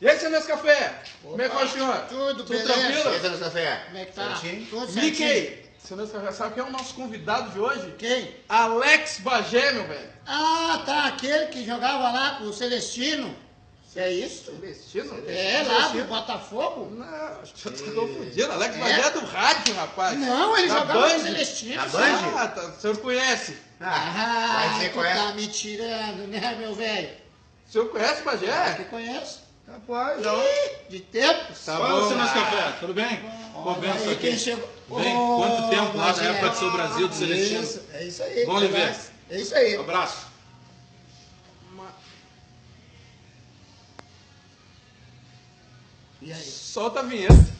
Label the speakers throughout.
Speaker 1: E aí, seu Nescafé? Como é que vai o senhor?
Speaker 2: Tudo beleza?
Speaker 1: tranquilo?
Speaker 2: E aí, seu Nescafé? Como é que tá?
Speaker 3: Certinho?
Speaker 2: Tudo certinho.
Speaker 1: Mickey, seu Nescafé, sabe quem é o nosso convidado de hoje?
Speaker 2: Quem?
Speaker 1: Alex Bagé, meu velho.
Speaker 2: Ah, tá, aquele que jogava lá com o Celestino. É isso?
Speaker 1: Celestino?
Speaker 2: É, lá do Botafogo?
Speaker 1: Não, acho que você tá confundindo. Alex Bagé é do rádio, rapaz.
Speaker 2: Não, ele
Speaker 1: Da
Speaker 2: jogava
Speaker 1: Band.
Speaker 2: com o Celestino.
Speaker 3: Da
Speaker 2: sim.
Speaker 3: Band?
Speaker 1: Ah, tá, o senhor conhece.
Speaker 2: Ah,
Speaker 3: Vai dizer
Speaker 2: tu
Speaker 3: qual é?
Speaker 2: tá me tirando, né, meu velho?
Speaker 1: O senhor conhece o
Speaker 2: Que
Speaker 1: Bagé?
Speaker 2: conheço.
Speaker 1: Rapaz, não.
Speaker 2: Ih, de tempos.
Speaker 1: Tá
Speaker 4: Fala,
Speaker 1: bom.
Speaker 4: seu Nescafé, tudo bem? Tô
Speaker 2: Olha
Speaker 4: vendo isso
Speaker 2: aí quem
Speaker 4: aqui.
Speaker 2: chegou.
Speaker 4: Vem,
Speaker 2: Ô,
Speaker 4: quanto tempo lá da
Speaker 2: Bagé.
Speaker 4: época do seu Brasil, do Celestino.
Speaker 2: Isso, é isso aí.
Speaker 4: Bom lhe ver.
Speaker 2: É isso aí.
Speaker 4: Abraço.
Speaker 2: E aí?
Speaker 1: Solta a vinheta.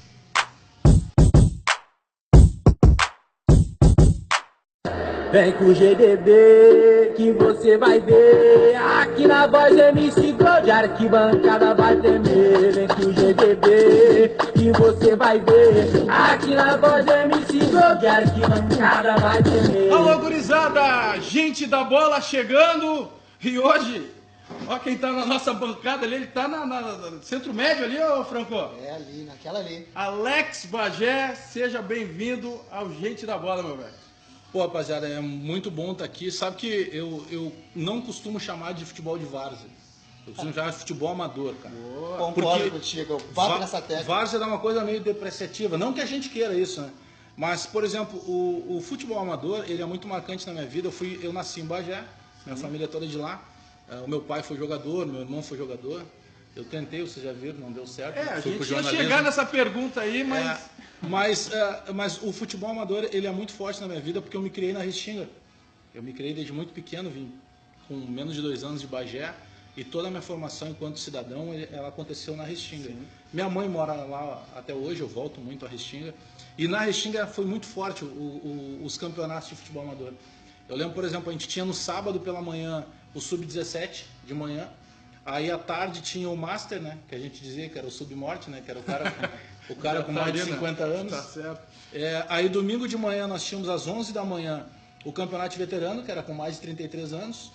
Speaker 5: Vem com o GDB que você vai ver. Aqui na voz MC Glow, de arquibancada vai tremer. Vem com o GDB que você vai ver. Aqui na voz MC Glow, de arquibancada vai tremer.
Speaker 1: Alô, gurizada! Gente da bola chegando. E hoje, ó quem tá na nossa bancada ali, ele tá no centro médio ali, ô Franco.
Speaker 2: É ali, naquela ali.
Speaker 1: Alex Bagé, seja bem-vindo ao Gente da Bola, meu velho.
Speaker 4: Pô, rapaziada, é muito bom estar aqui. Sabe que eu não costumo chamar de futebol de várzea. Eu costumo chamar de futebol amador, cara.
Speaker 2: Concordo contigo, eu bato nessa tecla.
Speaker 4: Várzea dá uma coisa meio depreciativa. Não que a gente queira isso, né? Mas, por exemplo, o futebol amador, ele é muito marcante na minha vida. Eu nasci em Bagé, minha família é toda de lá. O meu pai foi jogador, meu irmão foi jogador. Eu tentei, vocês já viram, não deu certo.
Speaker 1: A
Speaker 4: Fui
Speaker 1: gente
Speaker 4: pro
Speaker 1: ia
Speaker 4: jornalismo.
Speaker 1: chegar nessa pergunta aí, mas...
Speaker 4: Mas o futebol amador, ele é muito forte na minha vida porque eu me criei na Restinga. Eu me criei desde muito pequeno, vim com menos de 2 anos de Bagé e toda a minha formação enquanto cidadão, ela aconteceu na Restinga. Sim. Minha mãe mora lá até hoje, eu volto muito à Restinga. E na Restinga foi muito forte os campeonatos de futebol amador. Eu lembro, por exemplo, a gente tinha no sábado pela manhã o Sub-17 de manhã. Aí à tarde tinha o Master, né? Que a gente dizia que era o Sub-Morte, né? Que era o cara com mais de 50 anos.
Speaker 1: Tá certo.
Speaker 4: Aí domingo de manhã nós tínhamos às 11 da manhã o Campeonato de Veterano, que era com mais de 33 anos.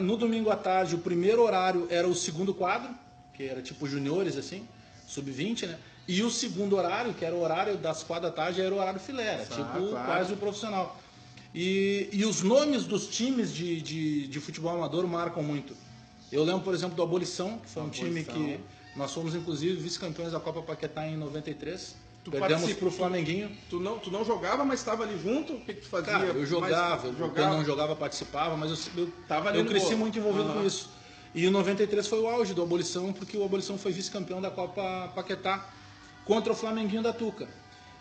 Speaker 4: No domingo à tarde, o primeiro horário era o segundo quadro, que era tipo juniores, assim, Sub-20, né? E o segundo horário, que era o horário das 4 da tarde, era o horário filé, era tipo
Speaker 1: claro.
Speaker 4: quase o profissional. E os nomes dos times de futebol amador marcam muito. Eu lembro, por exemplo, do Abolição, que foi um time que nós fomos, inclusive, vice-campeões da Copa Paquetá em 93. Perdemos pro Flamenguinho.
Speaker 1: Tu não jogava, mas estava ali junto? O que tu fazia?
Speaker 4: Cara, eu jogava,
Speaker 1: Mas
Speaker 4: eu não jogava, participava, mas
Speaker 1: Tava ali
Speaker 4: eu
Speaker 1: no
Speaker 4: cresci
Speaker 1: gol.
Speaker 4: muito envolvido com isso. E em 93 foi o auge do Abolição, porque o Abolição foi vice-campeão da Copa Paquetá contra o Flamenguinho da Tuca.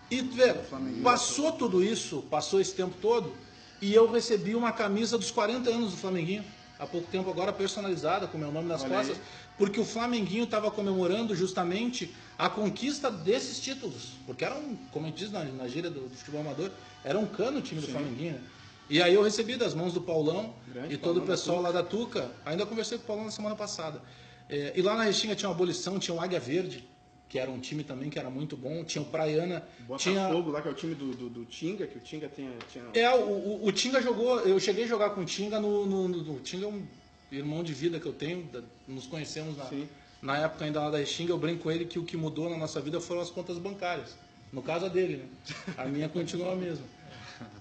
Speaker 4: E, velho, passou tudo isso, passou esse tempo todo, e eu recebi uma camisa dos 40 anos do Flamenguinho. Há pouco tempo agora personalizada, com meu nome nas costas, porque o Flamenguinho estava comemorando justamente a conquista desses títulos. Porque era como a gente diz na gíria do futebol amador, era um cano o time do Flamenguinho. Né? E aí eu recebi das mãos do Paulão e todo o pessoal lá da Tuca. Ainda conversei com o Paulão na semana passada. E lá na Restinga tinha uma Abolição, tinha o Águia Verde, que era um time também que era muito bom. Tinha o Praiana.
Speaker 1: Botafogo lá, que é o time do Tinga, que o Tinga tinha...
Speaker 4: O Tinga jogou, eu cheguei a jogar com o Tinga o Tinga é um irmão de vida que eu tenho, nos conhecemos na época ainda lá da Restinga. Eu brinco com ele que o que mudou na nossa vida foram as contas bancárias. No caso a dele, né? A minha continua a mesma.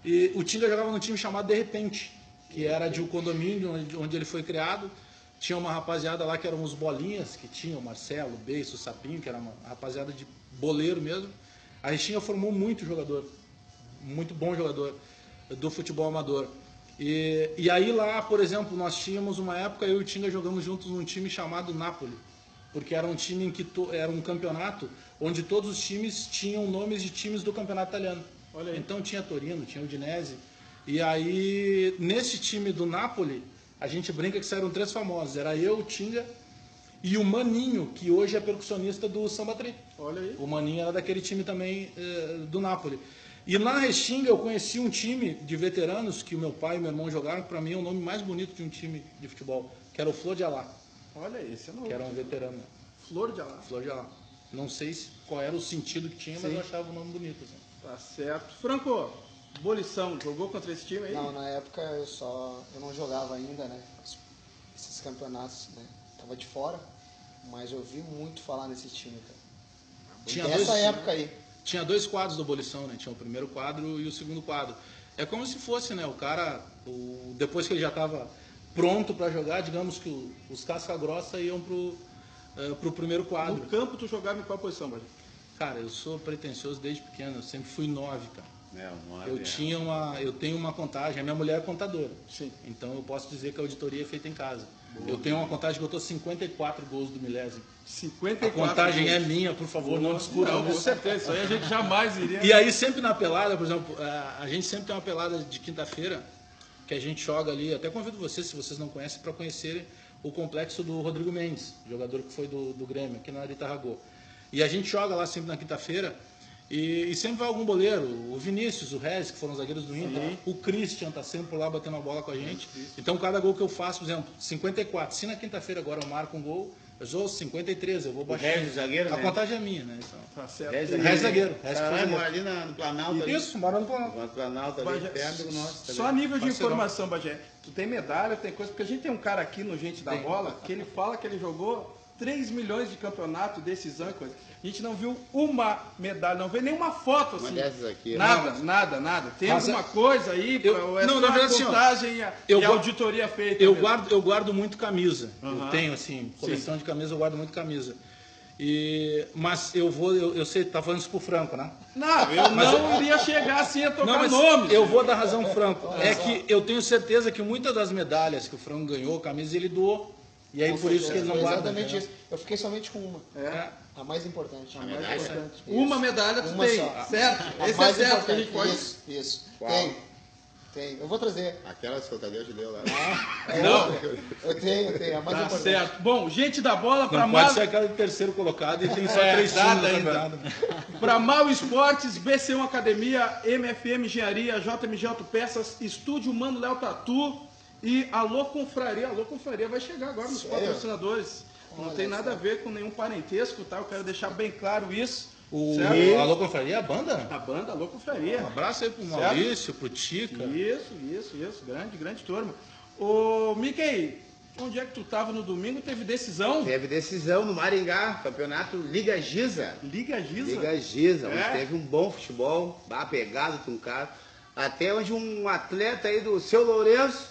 Speaker 4: E o Tinga jogava num time chamado De Repente, que era de um condomínio onde ele foi criado. Tinha uma rapaziada lá que eram os bolinhas, que tinha o Marcelo, o Beiço, o Sapinho, que era uma rapaziada de boleiro mesmo. A Restinga formou muito jogador, muito bom jogador do futebol amador. E aí lá, por exemplo, nós tínhamos uma época, eu e o Tinga jogamos juntos num time chamado Napoli, porque era um time em que era um campeonato onde todos os times tinham nomes de times do campeonato italiano. Então tinha Torino, tinha Udinese. E aí, nesse time do Napoli, a gente brinca que saíram 3 famosos. Era eu, o Tinga e o Maninho, que hoje é percussionista do Samba Tri.
Speaker 1: Olha aí.
Speaker 4: O Maninho era daquele time também do Napoli. E na Restinga eu conheci um time de veteranos que o meu pai e meu irmão jogaram, que para mim é o nome mais bonito de um time de futebol, que era o Flor de Alá.
Speaker 1: Olha, esse é novo.
Speaker 4: Que era um veterano.
Speaker 1: Flor de Alá.
Speaker 4: Flor de Alá. Não sei qual era o sentido que tinha, mas eu achava o nome bonito. Assim.
Speaker 1: Tá certo. Franco, Abolição, jogou contra esse time aí?
Speaker 3: Não, na época eu não jogava ainda, né? Esses campeonatos, né? Tava de fora. mas eu ouvi muito falar nesse time, cara.
Speaker 4: Tinha
Speaker 3: Dessa época aí.
Speaker 4: Tinha 2 quadros do Abolição, né? Tinha o primeiro quadro e o segundo quadro. É como se fosse, né? O cara, depois que ele já estava pronto para jogar, digamos que os casca-grossa iam pro primeiro quadro.
Speaker 1: No campo tu jogava em qual posição, Bagé?
Speaker 4: Cara, eu sou pretencioso desde pequeno, eu sempre fui 9, cara. Eu tenho uma contagem, a minha mulher é contadora.
Speaker 1: Sim.
Speaker 4: Então eu posso dizer que a auditoria é feita em casa. Boa. Eu tenho uma contagem que eu estou 54 gols do milésimo.
Speaker 1: 54
Speaker 4: A contagem
Speaker 1: gols.
Speaker 4: é minha, por favor, não descura.
Speaker 1: Não, com certeza, isso aí a gente jamais iria.
Speaker 4: E aí sempre na pelada, por exemplo, a gente sempre tem uma pelada de quinta-feira, que a gente joga ali, até convido vocês, se vocês não conhecem, para conhecerem o complexo do Rodrigo Mendes, jogador que foi do Grêmio, aqui na Arita Ragô. E a gente joga lá sempre na quinta-feira, e sempre vai algum boleiro, o Vinícius, o Rez, que foram os zagueiros do Inter, o Christian tá sempre por lá batendo a bola com a gente. Então cada gol que eu faço, por exemplo, 54, se na quinta-feira agora eu marco um gol, eu sou 53, eu vou baixar.
Speaker 6: O Rez, zagueiro,
Speaker 4: a
Speaker 6: né?
Speaker 4: contagem é minha, né? Então,
Speaker 1: Tá certo.
Speaker 4: Rez zagueiro.
Speaker 6: Mora ali no Planalto. Ali.
Speaker 4: Isso, mora no Planalto.
Speaker 6: No Planalto ali,
Speaker 1: Bagé,
Speaker 6: perto do nosso.
Speaker 1: só a nível de
Speaker 4: Parceirão.
Speaker 1: informação, Bagé. Tu tem medalha, tem coisa, porque a gente tem um cara aqui no Gente da Bola que ele fala que ele jogou 3 milhões de campeonato, decisão e coisa. A gente não viu uma medalha, não vê nenhuma foto assim.
Speaker 6: Uma dessas aqui.
Speaker 1: Nada. Tem
Speaker 4: Mas
Speaker 1: alguma coisa aí?
Speaker 4: Não, na verdade, assim, ó,
Speaker 1: contagem e auditoria feita.
Speaker 4: Eu
Speaker 1: mesmo.
Speaker 4: guardo muito camisa. Eu tenho, assim, coleção de camisa, eu guardo muito camisa. Mas eu sei, tá falando isso pro Franco, né?
Speaker 1: Não, eu não iria chegar assim a tocar
Speaker 4: mas
Speaker 1: nomes.
Speaker 4: eu vou dar razão ao Franco. É que eu tenho certeza que muitas das medalhas que o Franco ganhou, camisa, ele doou. E aí por isso que ele não guarda.
Speaker 3: Exatamente
Speaker 4: né?
Speaker 3: isso. Eu fiquei somente com uma.
Speaker 1: É.
Speaker 3: A mais importante.
Speaker 1: Uma medalha tu
Speaker 3: Uma
Speaker 1: tem,
Speaker 3: só.
Speaker 1: certo?
Speaker 3: A
Speaker 1: Esse é
Speaker 3: mais
Speaker 1: certo que a
Speaker 3: importante.
Speaker 1: gente pode...
Speaker 3: Isso.
Speaker 6: Qual?
Speaker 3: Tem. Eu vou trazer.
Speaker 6: Aquelas que o Tadeu te deu lá.
Speaker 1: Não.
Speaker 3: Eu tenho. A mais
Speaker 1: Tá
Speaker 3: importante.
Speaker 1: certo. Bom, gente da bola para
Speaker 4: Não pode ser aquela de terceiro colocado e tem só 3 times
Speaker 1: nada
Speaker 4: no
Speaker 1: ainda.
Speaker 4: campeonato.
Speaker 1: Para Mal Esportes, BC1 Academia, MFM Engenharia, JMG Autopeças, Estúdio Mano Léo Tatu e Alô Confraria. Alô Confraria vai chegar agora nos patrocinadores. Não tem nada a ver com nenhum parentesco, tá? Eu quero deixar bem claro isso. Certo?
Speaker 4: Alô Confraria, a banda?
Speaker 1: A banda Alô Confraria.
Speaker 4: Um abraço aí pro Maurício, pro Tica.
Speaker 1: Isso. Grande turma. Ô, Mickey, onde é que tu tava no domingo? Teve decisão?
Speaker 6: Teve decisão no Maringá, campeonato Liga Giza.
Speaker 1: Liga Giza?
Speaker 6: Liga Giza, onde
Speaker 1: É?
Speaker 6: teve um bom futebol, pegado, truncado. Até onde um atleta aí do Seu Lourenço,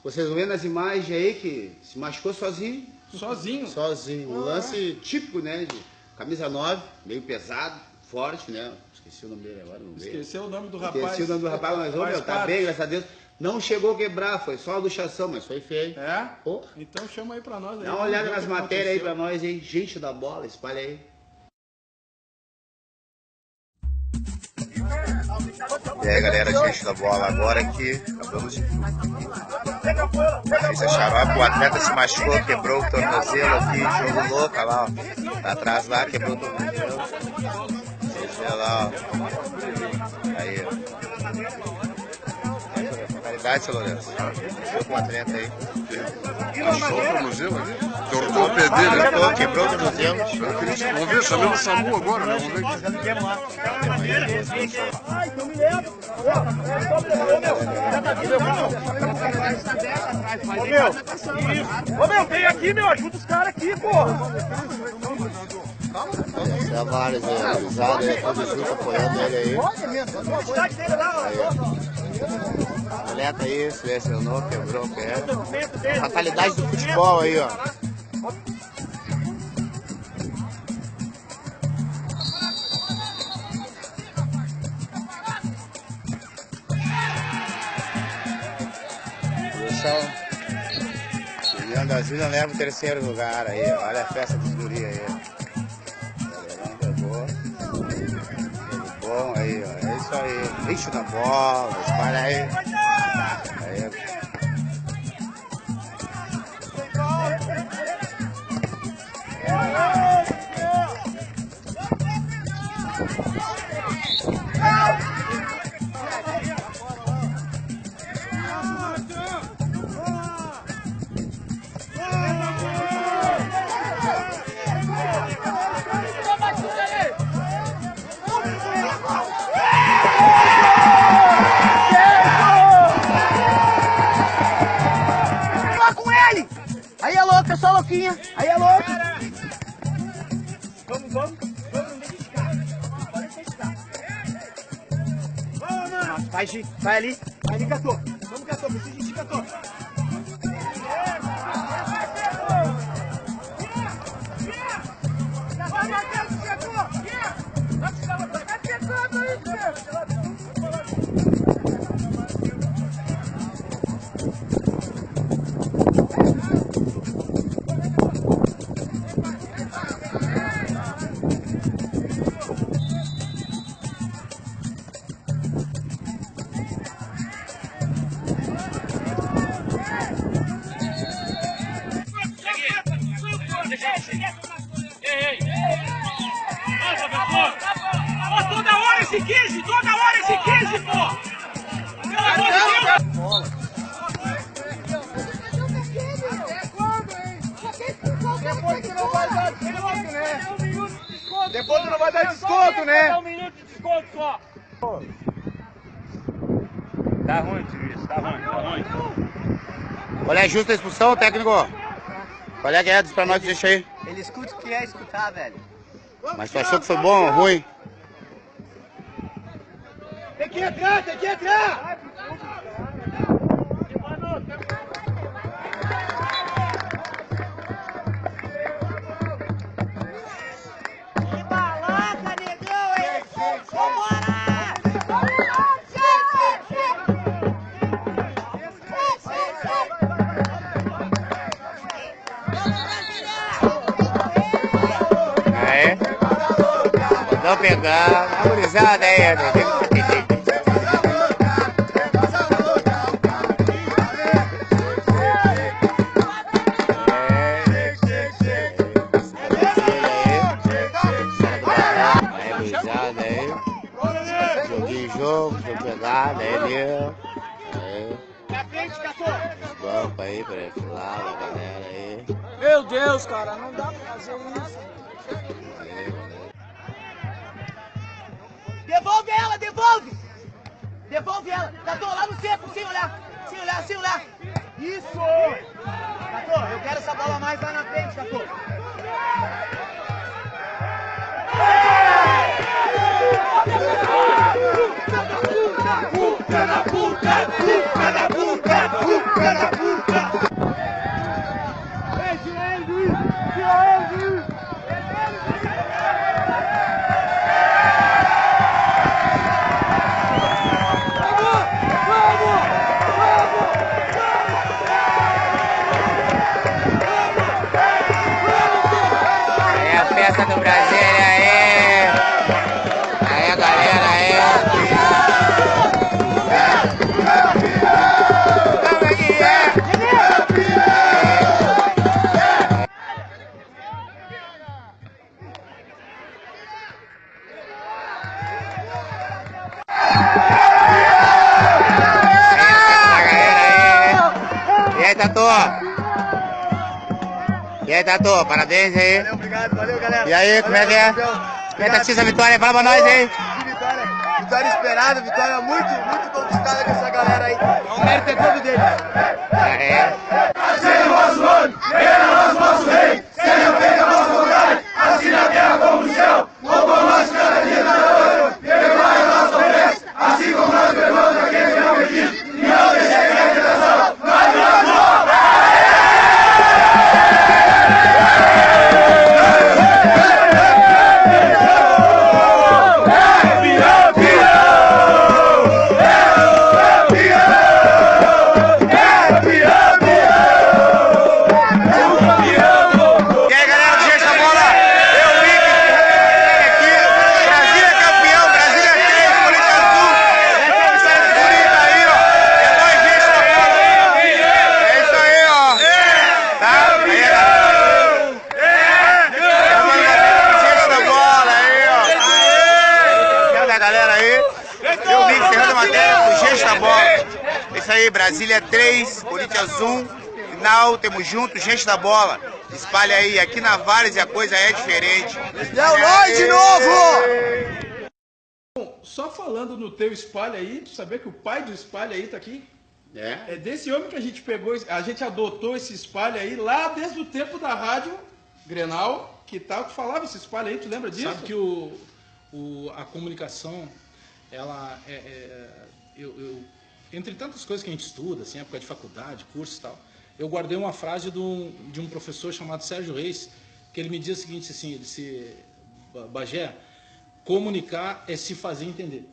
Speaker 6: vocês vão ver nas imagens aí que se machucou sozinho.
Speaker 1: Sozinho?
Speaker 6: Sozinho. Um lance típico, né? De camisa 9, meio pesado, forte, né? Esqueci o nome dele agora, não veio.
Speaker 1: Esqueceu o nome do rapaz.
Speaker 6: Esqueci o nome do rapaz, mas ô,
Speaker 1: Faz
Speaker 6: meu, tá
Speaker 1: parte.
Speaker 6: bem, graças a Deus. Não chegou a quebrar, foi só a luxação, mas foi feio.
Speaker 1: É?
Speaker 6: Pô,
Speaker 1: Então chama aí pra nós. Aí,
Speaker 6: dá uma
Speaker 1: vamos
Speaker 6: olhada
Speaker 1: ver o
Speaker 6: nas
Speaker 1: que
Speaker 6: matérias aí pra
Speaker 1: aconteceu.
Speaker 6: nós aí, gente da bola, espalha aí. E aí galera, gente da bola, agora aqui, acabamos de fiz a xarope, o atleta se machucou, quebrou o tornozelo aqui, jogo louco, olha lá, ó, tá atrás lá, quebrou o tornozelo, olha lá, ó, aí, ó, qualidade, seu Lourenço, viu com o atleta aí,
Speaker 7: Achou o tornozelo ali? Tortou o pé dele, né?
Speaker 6: quebrou o tornozelo,
Speaker 7: Vamos ver, chamando o SAMU agora, né? Vamos ver.
Speaker 8: Ô meu, vem aqui, meu, ajuda os caras aqui, porra.
Speaker 6: esse é vários aí, avisado aí, todo junto apoiando ele aí. Atleta aí, selecionou, quebrou o pé. Fatalidade do futebol aí, ó. Produção. Juliano da Júlia leva o terceiro lugar aí, ó. Olha a festa dos guri aí. Bom aí, ó. É isso aí. Lixo na bola, espalha aí. Aí.
Speaker 8: Vai, Gi. Vai ali. Vai ali, Catô. Vamos, Catô. Preciso de ti, Catô.
Speaker 9: Toda hora esse 15, pô! Pelo amor de Deus!
Speaker 8: Depois tu não vai dar desconto, né? Depois tu não vai dar desconto, né? Dá 1 minuto de desconto só.
Speaker 6: Tá ruim, juiz, tá ruim. Qual é justa a expulsão, técnico? Qual é que é? Diz pra nós, deixa aí.
Speaker 2: Ele escuta o que é escutar, velho.
Speaker 6: Mas tu achou que foi bom ou ruim?
Speaker 8: Tem que entrar, tem que entrar!
Speaker 2: Que balança, negão, hein? Vambora!
Speaker 6: Aí. Vou pegar. A gurizada aí, né? Jogo, pegada, aí.
Speaker 8: Na frente, Catô!
Speaker 6: Os bancos aí pra filar, a galera aí.
Speaker 8: Meu Deus, cara, não dá pra fazer isso.
Speaker 2: Devolve ela, devolve! Devolve ela! Catô, lá no seco, sem olhar! Isso! Catô, eu quero essa bola mais lá na frente, Catô!
Speaker 6: Aí a festa do Brasília aí. Aí a galera aí. E aí, Tatu, parabéns aí.
Speaker 8: Valeu, obrigado, valeu, galera.
Speaker 6: E aí, como é que é? Como é que tá essa vitória? Fala pra nós aí.
Speaker 8: Vitória esperada, vitória muito conquistada com essa galera aí. O mérito é todo deles.
Speaker 6: É.
Speaker 9: Seja o nosso nome, venha o nosso rei, seja feita a nossa vontade, assim na terra como no céu. O pão nosso cada dia nos dá hoje, perdoai a nossa ofensa, assim como nós perdoamos aqueles que não acreditam, e não deixei a tentação, mas nos
Speaker 6: Isso aí, Brasília 3, Corinthians 1, final, temos junto, gente da bola. Espalha aí, aqui na Várzea a coisa é diferente.
Speaker 8: Léo Lói de novo!
Speaker 1: Bom, só falando no teu espalha aí, tu sabia que o pai do espalha aí tá aqui? É desse homem que a gente pegou, a gente adotou esse espalha aí lá desde o tempo da rádio Grenal, que tal, tu falava esse espalha aí, tu lembra disso?
Speaker 4: Sabe que a comunicação ela entre tantas coisas que a gente estuda, assim, época de faculdade, curso e tal, eu guardei uma frase de um professor chamado Sérgio Reis, que ele me dizia o seguinte, assim, ele disse, Bagé, comunicar é se fazer entender.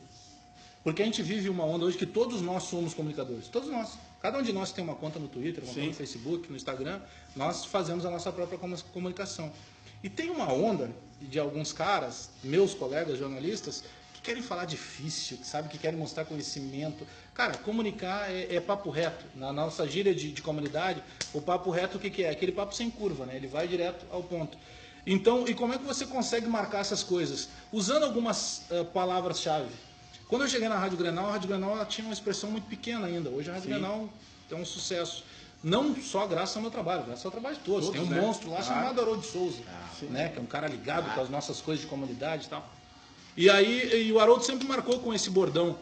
Speaker 4: Porque a gente vive uma onda hoje que todos nós somos comunicadores, todos nós. Cada um de nós tem uma conta no Twitter, uma conta no Facebook, no Instagram, nós fazemos a nossa própria comunicação. E tem uma onda de alguns caras, meus colegas jornalistas, que querem falar difícil, sabe, que querem mostrar conhecimento. Cara, comunicar é papo reto. Na nossa gíria de comunidade, o papo reto o que é? Aquele papo sem curva, né? Ele vai direto ao ponto. Então, e como é que você consegue marcar essas coisas? Usando algumas palavras-chave. Quando eu cheguei na Rádio Grenal, a Rádio Grenal ela tinha uma expressão muito pequena ainda. Hoje a Rádio Grenal é um sucesso. Não só graças ao meu trabalho, graças ao trabalho de todos. Tem um monstro lá chamado Haroldo de Souza, né? Que é um cara ligado com as nossas coisas de comunidade e tal. E aí o Haroldo sempre marcou com esse bordão.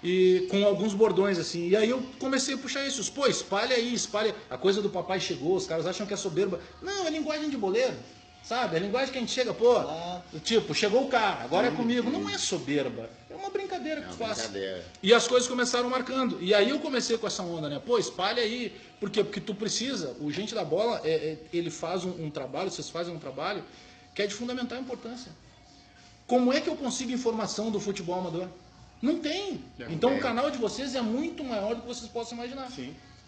Speaker 4: E com alguns bordões assim. E aí eu comecei a puxar isso. Pô, espalha aí, espalha. A coisa do papai chegou, os caras acham que é soberba. Não, é linguagem de boleiro. Sabe? É linguagem que a gente chega, pô, tipo, chegou o cara, agora é comigo. Não é soberba. É uma brincadeira que tu faz. E as coisas começaram marcando. E aí eu comecei com essa onda, né? Pô, espalha aí. Por quê? Porque tu precisa, o Gente da Bola, ele faz um trabalho, vocês fazem um trabalho que é de fundamental importância. Como é que eu consigo informação do futebol amador? Não tem. Então o canal de vocês é muito maior do que vocês possam imaginar.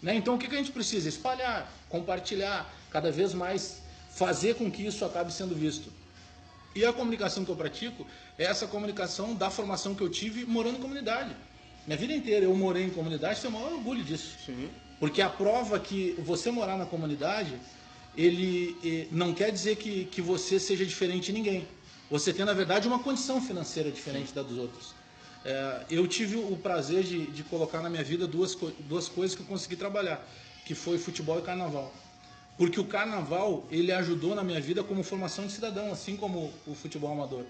Speaker 4: Né? Então o que a gente precisa? Espalhar, compartilhar, cada vez mais fazer com que isso acabe sendo visto. E a comunicação que eu pratico é essa comunicação da formação que eu tive morando em comunidade. Minha vida inteira eu morei em comunidade, tenho o maior orgulho disso. Porque a prova que você morar na comunidade, ele não quer dizer que você seja diferente de ninguém. Você tem, na verdade, uma condição financeira diferente da dos outros. Eu tive o prazer de colocar na minha vida duas coisas que eu consegui trabalhar, que foi futebol e carnaval. Porque o carnaval, ele ajudou na minha vida como formação de cidadão, assim como o futebol amador.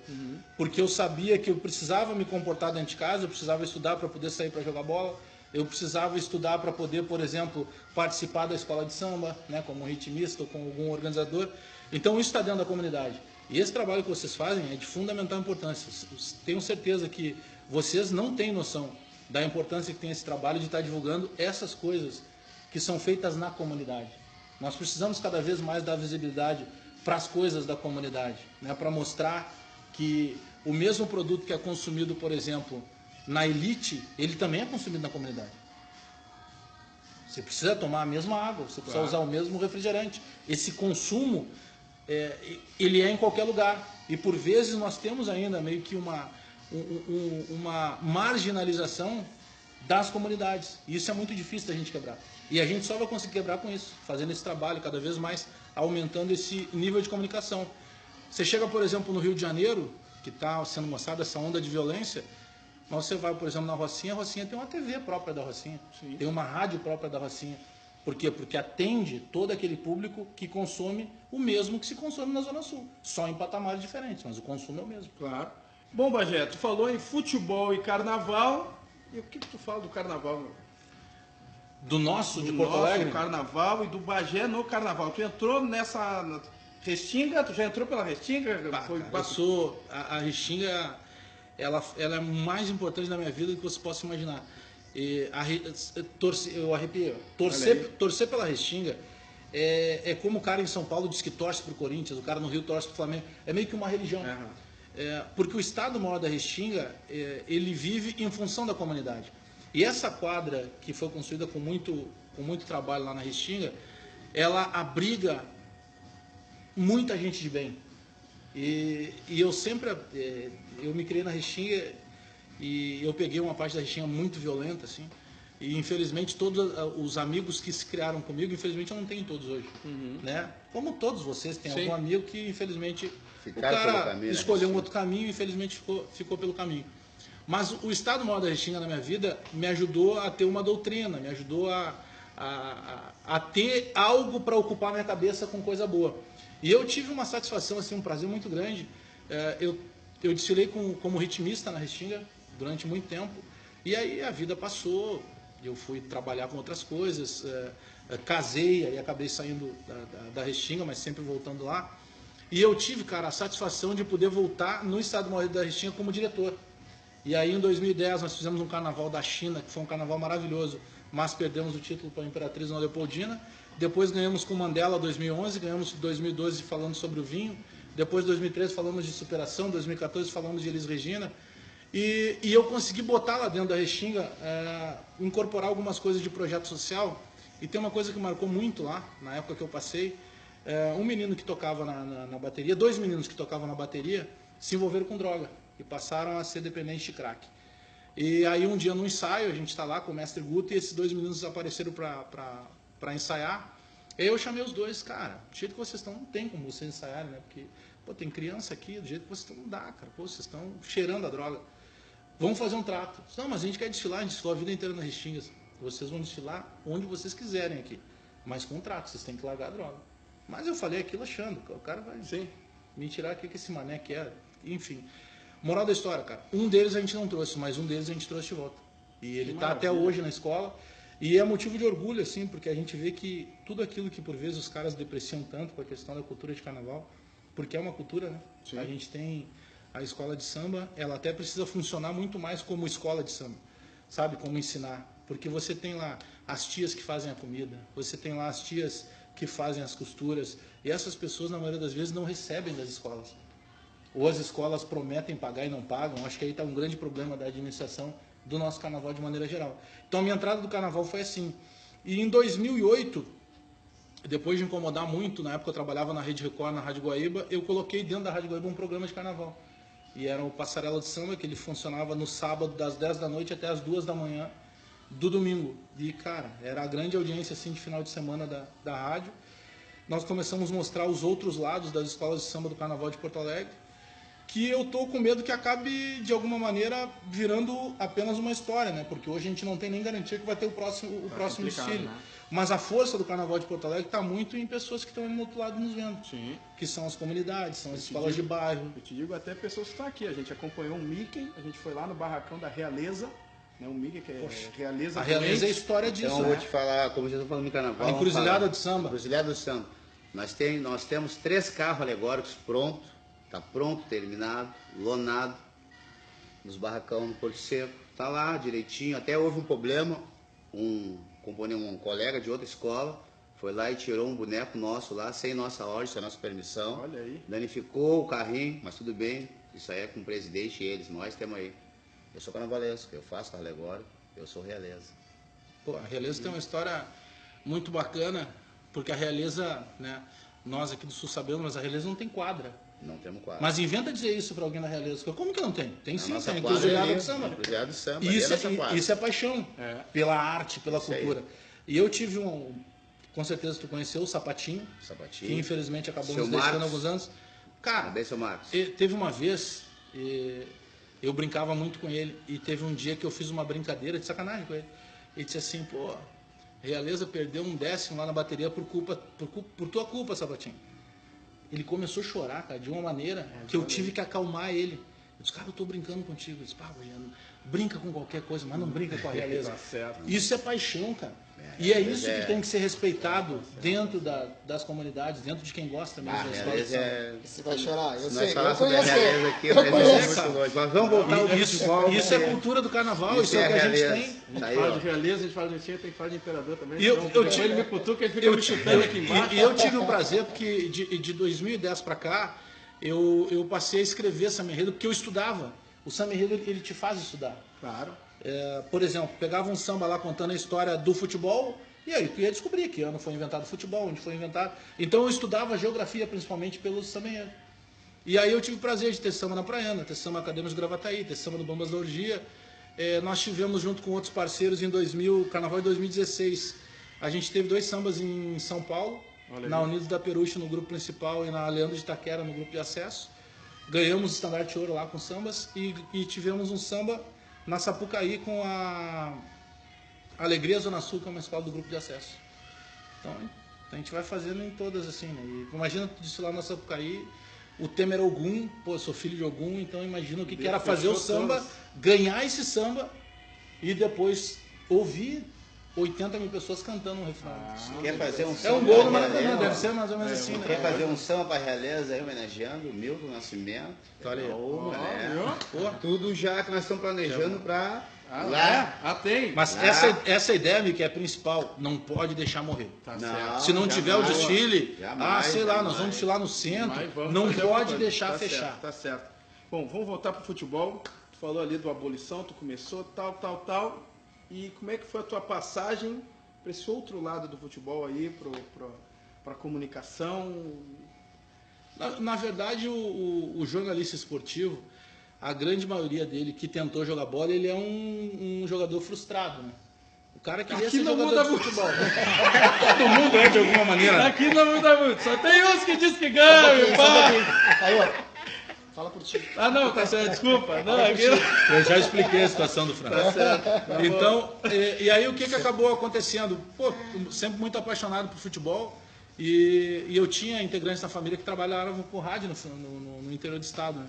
Speaker 4: Porque eu sabia que eu precisava me comportar dentro de casa, eu precisava estudar para poder sair para jogar bola, eu precisava estudar para poder, por exemplo, participar da escola de samba, né, como ritmista ou como algum organizador. Então isso está dentro da comunidade. E esse trabalho que vocês fazem é de fundamental importância. Tenho certeza que vocês não têm noção da importância que tem esse trabalho de estar divulgando essas coisas que são feitas na comunidade. Nós precisamos cada vez mais dar visibilidade para as coisas da comunidade, né? Para mostrar que o mesmo produto que é consumido, por exemplo, na elite, ele também é consumido na comunidade. Você precisa tomar a mesma água, você precisa usar o mesmo refrigerante. Esse consumo, ele é em qualquer lugar. E por vezes nós temos ainda meio que uma marginalização das comunidades. E isso é muito difícil da gente quebrar. E a gente só vai conseguir quebrar com isso, fazendo esse trabalho, cada vez mais aumentando esse nível de comunicação. Você chega, por exemplo, no Rio de Janeiro, que está sendo mostrada essa onda de violência, mas você vai, por exemplo, na Rocinha, a Rocinha tem uma TV própria da Rocinha, tem uma rádio própria da Rocinha. Por quê? Porque atende todo aquele público que consome o mesmo que se consome na Zona Sul, só em patamares diferentes, mas o consumo é o mesmo.
Speaker 1: Claro. Bom, Bagé, tu falou em futebol e carnaval, e o que tu fala do carnaval, meu?
Speaker 4: Do nosso, de Porto Alegre?
Speaker 1: Do carnaval e do Bagé no carnaval. Tu entrou nessa Restinga? Tu já entrou pela Restinga?
Speaker 4: Passou. A Restinga, ela é mais importante na minha vida do que você possa imaginar. Eu arrepiei. Torcer pela Restinga é como o cara em São Paulo diz que torce pro Corinthians, o cara no Rio torce pro Flamengo. É meio que uma religião. Porque o Estado Maior da Restinga, ele vive em função da comunidade. E essa quadra, que foi construída com muito trabalho lá na Restinga, ela abriga muita gente de bem. E eu sempre, eu me criei na Restinga e eu peguei uma parte da Restinga muito violenta, assim. E infelizmente todos os amigos que se criaram comigo, infelizmente eu não tenho todos hoje. Né? Como todos vocês, tem algum amigo que infelizmente o cara escolheu um outro caminho e infelizmente ficou pelo caminho. Mas o Estado Maior da Restinga na minha vida me ajudou a ter uma doutrina, me ajudou a ter algo para ocupar minha cabeça com coisa boa. E eu tive uma satisfação, assim, um prazer muito grande. Eu desfilei como ritmista na Restinga durante muito tempo. E aí a vida passou, eu fui trabalhar com outras coisas, casei, aí acabei saindo da Restinga, mas sempre voltando lá. E eu tive, cara, a satisfação de poder voltar no Estado Maior da Restinga como diretor. E aí em 2010 nós fizemos um carnaval da China, que foi um carnaval maravilhoso, mas perdemos o título para a Imperatriz Dona Leopoldina. Depois ganhamos com Mandela 2011, ganhamos em 2012 falando sobre o vinho. Depois, em 2013, falamos de superação. Em 2014, falamos de Elis Regina. E eu consegui botar lá dentro da Restinga, incorporar algumas coisas de projeto social. E tem uma coisa que marcou muito lá, na época que eu passei. Um menino que tocava na bateria, 2 meninos que tocavam na bateria, se envolveram com droga e passaram a ser dependentes de crack. E aí um dia no ensaio, a gente está lá com o mestre Guto e esses 2 meninos apareceram para ensaiar. Aí eu chamei os 2, cara, do jeito que vocês estão, não tem como vocês ensaiarem, né? Porque, pô, tem criança aqui, do jeito que vocês estão, não dá, cara. Pô, vocês estão cheirando a droga. Vamos fazer um trato. Não, mas a gente quer desfilar, a gente desfilou a vida inteira nas Restingas. Vocês vão desfilar onde vocês quiserem aqui. Mas com um trato, vocês têm que largar a droga. Mas eu falei aquilo achando, o cara vai me tirar aqui que esse mané quer. Enfim. Moral da história, cara. Um deles a gente não trouxe, mas um deles a gente trouxe de volta. E ele está até hoje na escola. E é motivo de orgulho, assim, porque a gente vê que tudo aquilo que por vezes os caras depreciam tanto com a questão da cultura de carnaval, porque é uma cultura, né? Sim. A gente tem a escola de samba, ela até precisa funcionar muito mais como escola de samba, sabe? Como ensinar. Porque você tem lá as tias que fazem a comida, você tem lá as tias que fazem as costuras, e essas pessoas, na maioria das vezes, não recebem das escolas. Ou as escolas prometem pagar e não pagam. Acho que aí está um grande problema da administração do nosso carnaval de maneira geral. Então a minha entrada do carnaval foi assim. E em 2008, depois de incomodar muito, na época eu trabalhava na Rede Record, na Rádio Guaíba, eu coloquei dentro da Rádio Guaíba um programa de carnaval. E era o Passarela de Samba, que ele funcionava no sábado das 10 da noite até as 2 da manhã do domingo. E, cara, era a grande audiência assim, de final de semana da rádio. Nós começamos a mostrar os outros lados das escolas de samba do Carnaval de Porto Alegre, que eu tô com medo que acabe, de alguma maneira, virando apenas uma história, né? Porque hoje a gente não tem nem garantia que vai ter o próximo desfile. Né? Mas a força do Carnaval de Porto Alegre está muito em pessoas que estão ali no outro lado nos vendo. Sim. Que são as comunidades, são as escolas de bairro.
Speaker 1: Eu te digo até pessoas que estão aqui. A gente acompanhou o Mickey, a gente foi lá no barracão da Realeza, né? O Mickey que é Realeza.
Speaker 4: A Realeza é a história disso,
Speaker 10: então, eu vou te falar, como vocês estão falando de carnaval.
Speaker 4: A encruzilhada do samba.
Speaker 10: Encruzilhada do samba. Nós temos 3 carros alegóricos prontos. Está pronto, terminado, lonado, nos barracão no Porto Seco. Está lá direitinho. Até houve um problema, um colega de outra escola foi lá e tirou um boneco nosso lá, sem nossa ordem, sem nossa permissão.
Speaker 1: Olha aí.
Speaker 10: Danificou o carrinho, mas tudo bem. Isso aí é com o presidente e eles, nós temos aí. Eu sou carnavalesco, eu faço carro alegórico, eu sou Realeza.
Speaker 4: Pô, a Realeza tem uma história muito bacana, porque a Realeza, né, nós aqui do Sul sabemos, mas a Realeza não tem quadra.
Speaker 10: Não temos quadra.
Speaker 4: Mas inventa dizer isso para alguém da Realeza. Como que não tem? Tem sim, tem.
Speaker 10: Encruzilhada do samba. Encruzilhada do samba.
Speaker 4: Isso é paixão pela arte, pela cultura. E eu tive com certeza tu conheceu o Sapatinho, que infelizmente acabou nos deixando há alguns anos. Cara, teve uma vez, eu brincava muito com ele, e teve um dia que eu fiz uma brincadeira de sacanagem com ele. Ele disse assim, pô, Realeza perdeu um 10º lá na bateria por tua culpa, Sapatinho. Ele começou a chorar, cara, de uma maneira que eu tive que acalmar ele. Eu disse, cara, eu tô brincando contigo. Eu disse, pá, brinca com qualquer coisa, mas não brinca com a Realeza. Isso é paixão, cara. E é isso que tem que ser respeitado dentro das comunidades, dentro de quem gosta mesmo da escola de samba.
Speaker 3: Você vai chorar, eu sei.
Speaker 10: Eu conheço. Mas vamos voltar ao futebol.
Speaker 4: Isso é cultura do carnaval, isso é o que a gente tem.
Speaker 1: A gente fala de Realeza, a gente fala de Restinga, tem que falar de Imperador também. Ele me cutuca, ele fica me chutando aqui embaixo.
Speaker 4: E eu tive o prazer, porque de 2010 para cá, eu passei a escrever samba enredo, porque eu estudava. O samba enredo, ele te faz estudar.
Speaker 1: Claro.
Speaker 4: Por exemplo, pegava um samba lá contando a história do futebol, e aí tu ia descobrir que ano foi inventado o futebol, onde foi inventado. Então eu estudava geografia principalmente pelo samba enredo. E aí eu tive o prazer de ter samba na Praiana, ter samba Acadêmicos de Gravataí, ter samba do Bambas da Orgia. Nós tivemos junto com outros parceiros em Carnaval de 2016. A gente teve 2 sambas em São Paulo, na Unidos da Peruche no grupo principal e na Leandro de Itaquera no grupo de acesso. Ganhamos o estandarte ouro lá com sambas e tivemos um samba na Sapucaí com a Alegria Zona Sul, que é uma escola do grupo de acesso. Então, a gente vai fazendo em todas assim, né? E imagina tu desfilar na Sapucaí, o tema era Ogum, pô, eu sou filho de Ogum, então imagina o que era fazer o samba, ganhar esse samba e depois ouvir 80 mil pessoas cantando um refrão.
Speaker 10: Quer fazer um
Speaker 4: É
Speaker 10: samba
Speaker 4: um gol no
Speaker 10: pra
Speaker 4: Maracanã,
Speaker 10: Realeza?
Speaker 4: deve ser mais ou menos assim, né?
Speaker 10: Quer fazer um samba para Realeza aí, homenageando o Milton Nascimento?
Speaker 4: Olha aí.
Speaker 10: Ô, né?
Speaker 4: Pô.
Speaker 10: Tudo já que nós estamos planejando para
Speaker 1: tem.
Speaker 4: Mas essa ideia, Mick, é a principal. Não pode deixar morrer.
Speaker 10: Não,
Speaker 4: Se não tiver o
Speaker 10: jamais.
Speaker 4: desfile,
Speaker 10: Jamais,
Speaker 4: sei lá, nós
Speaker 10: jamais.
Speaker 4: vamos desfilar no centro.
Speaker 1: Mas vamos
Speaker 4: Não
Speaker 1: fazer alguma
Speaker 4: pode
Speaker 1: coisa.
Speaker 4: deixar
Speaker 1: Tá
Speaker 4: fechar.
Speaker 1: certo, tá certo. Bom, vamos voltar pro futebol. Tu falou ali do abolição, tu começou, tal. E como é que foi a tua passagem para esse outro lado do futebol aí, para comunicação?
Speaker 4: Na verdade, o jornalista esportivo, a grande maioria dele que tentou jogar bola, ele é um jogador frustrado, né? O cara queria
Speaker 1: Aqui
Speaker 4: ser
Speaker 1: não
Speaker 4: jogador
Speaker 1: muda
Speaker 4: de
Speaker 1: muito.
Speaker 4: futebol. Todo mundo é de alguma maneira.
Speaker 1: Aqui não muda muito, só tem uns que diz que ganha, pá.
Speaker 3: Aí, ó. Fala por ti.
Speaker 1: Ah, não, tá certo, desculpa. Não, aqui...
Speaker 4: Eu já expliquei a situação do França.
Speaker 1: Tá certo. Tá
Speaker 4: Então, e aí o que acabou acontecendo? Pô, sempre muito apaixonado por futebol. E eu tinha integrantes da família que trabalhavam com rádio no interior do estado, né?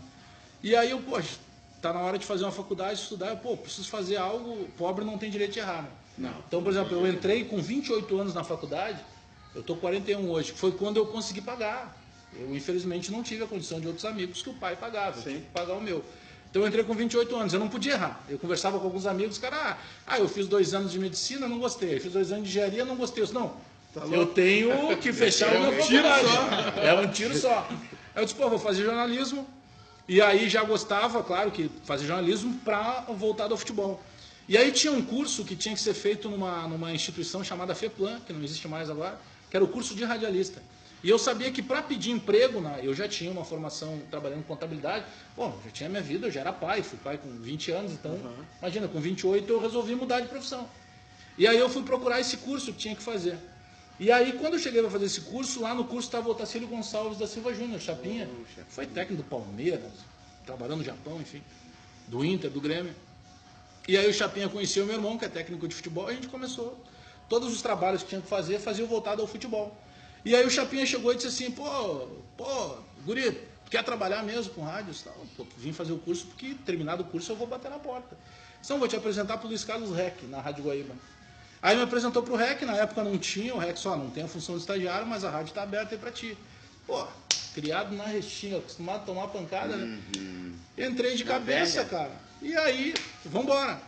Speaker 4: E aí eu, poxa, tá na hora de fazer uma faculdade, estudar, preciso fazer algo, pobre não tem direito de errar, né?
Speaker 1: Não.
Speaker 4: Então, por exemplo, eu entrei com 28 anos na faculdade, eu tô 41 hoje, foi quando eu consegui pagar. Eu, infelizmente, não tive a condição de outros amigos que o pai pagava, eu tive que pagar o meu. Então eu entrei com 28 anos, eu não podia errar. Eu conversava com alguns amigos, cara, eu fiz 2 anos de medicina, não gostei. Eu fiz 2 anos de engenharia, não gostei. Eu disse, não, eu tenho que fechar o meu
Speaker 1: tiro
Speaker 4: só. É um tiro só. Aí eu disse, vou fazer jornalismo. E aí já gostava, claro, que fazer jornalismo para voltar ao futebol. E aí tinha um curso que tinha que ser feito numa instituição chamada FEPLAN, que não existe mais agora, que era o curso de radialista. E eu sabia que para pedir emprego, eu já tinha uma formação trabalhando em contabilidade, já tinha minha vida, eu já era pai, fui pai com 20 anos, então, imagina, com 28 eu resolvi mudar de profissão. E aí eu fui procurar esse curso que tinha que fazer. E aí, quando eu cheguei para fazer esse curso, lá no curso estava o Otacílio Gonçalves da Silva Júnior, Chapinha, foi técnico do Palmeiras, trabalhando no Japão, enfim, do Inter, do Grêmio. E aí o Chapinha conheceu o meu irmão, que é técnico de futebol, e a gente começou. Todos os trabalhos que tinha que fazer, fazia voltado ao futebol. E aí o Chapinha chegou e disse assim, guri, quer trabalhar mesmo com rádios? Vim fazer o curso, porque terminado o curso eu vou bater na porta. Então vou te apresentar para o Luiz Carlos Rec, na Rádio Guaíba. Aí me apresentou para o REC, na época não tinha, o REC só não tem a função de estagiário, mas a rádio está aberta aí para ti. Criado na Restinga, acostumado a tomar pancada, né? Entrei de cabeça, cara. E aí, vambora.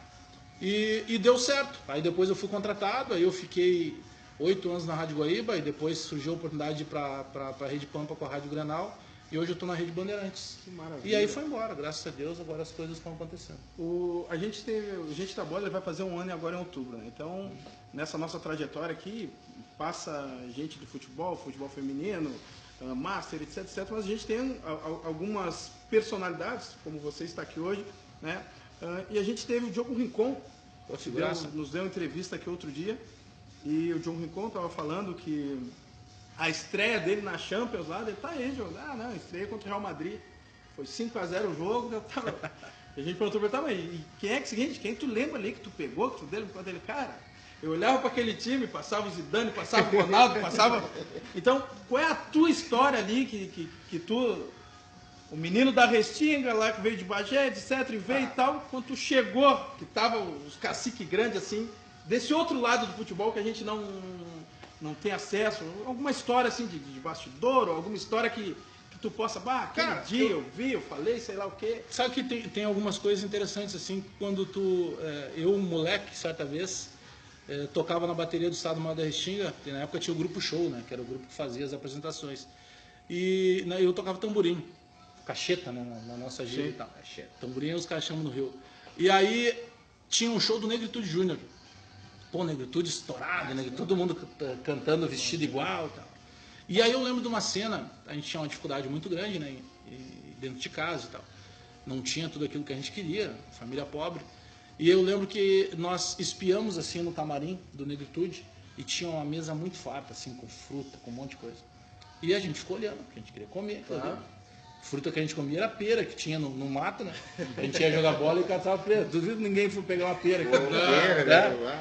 Speaker 4: E deu certo. Aí depois eu fui contratado, aí eu fiquei 8 anos na Rádio Guaíba, e depois surgiu a oportunidade de ir para a Rede Pampa com a Rádio Grenal. E hoje eu estou na Rede Bandeirantes.
Speaker 1: Que maravilha.
Speaker 4: E aí foi embora, graças a Deus, agora as coisas estão acontecendo.
Speaker 1: O Gente da Bola, ele vai fazer 1 ano agora em outubro, né? Então, nessa nossa trajetória aqui, passa gente do futebol feminino, master, etc, mas a gente tem algumas personalidades, como você está aqui hoje, né? E a gente teve o Diogo Rincon, que nos deu uma entrevista aqui outro dia, e o Diogo Rincon estava falando que a estreia dele na Champions lá, ele tá aí, Diogo. Estreia contra o Real Madrid. Foi 5-0 o jogo. A gente perguntou pra ele, e quem é que é o seguinte? Quem tu lembra ali que tu pegou, que tu deu enquanto ele, cara? Eu olhava para aquele time, passava o Zidane, passava o Ronaldo, passava. Então, qual é a tua história ali que tu, o menino da Restinga lá que veio de Bagé, etc, e veio e tal, quando tu chegou, que tava os cacique grandes assim, desse outro lado do futebol que a gente não tem acesso, alguma história assim de bastidor, ou alguma história que tu possa, aquele dia eu vi, eu falei, sei lá o quê.
Speaker 4: Sabe que tem algumas coisas interessantes assim, quando eu, moleque, certa vez, tocava na bateria do Estado Maior da Restinga, e na época tinha o Grupo Show, né, que era o grupo que fazia as apresentações. E eu tocava tamborim, cacheta, né, na nossa gíria e tal. Tamborim os caras chamam no Rio. E aí tinha um show do Negritude Júnior. Negritude estourado, todo mundo cantando vestido igual e tal. E aí eu lembro de uma cena, a gente tinha uma dificuldade muito grande, né, dentro de casa e tal. Não tinha tudo aquilo que a gente queria, família pobre. E eu lembro que nós espiamos assim no camarim do Negritude e tinha uma mesa muito farta, assim, com fruta, com um monte de coisa. E a gente ficou olhando, porque a gente queria comer. Fruta que a gente comia era pera, que tinha no mato, né? A gente ia jogar bola e catava pera. Duvido ninguém for pegar uma pera.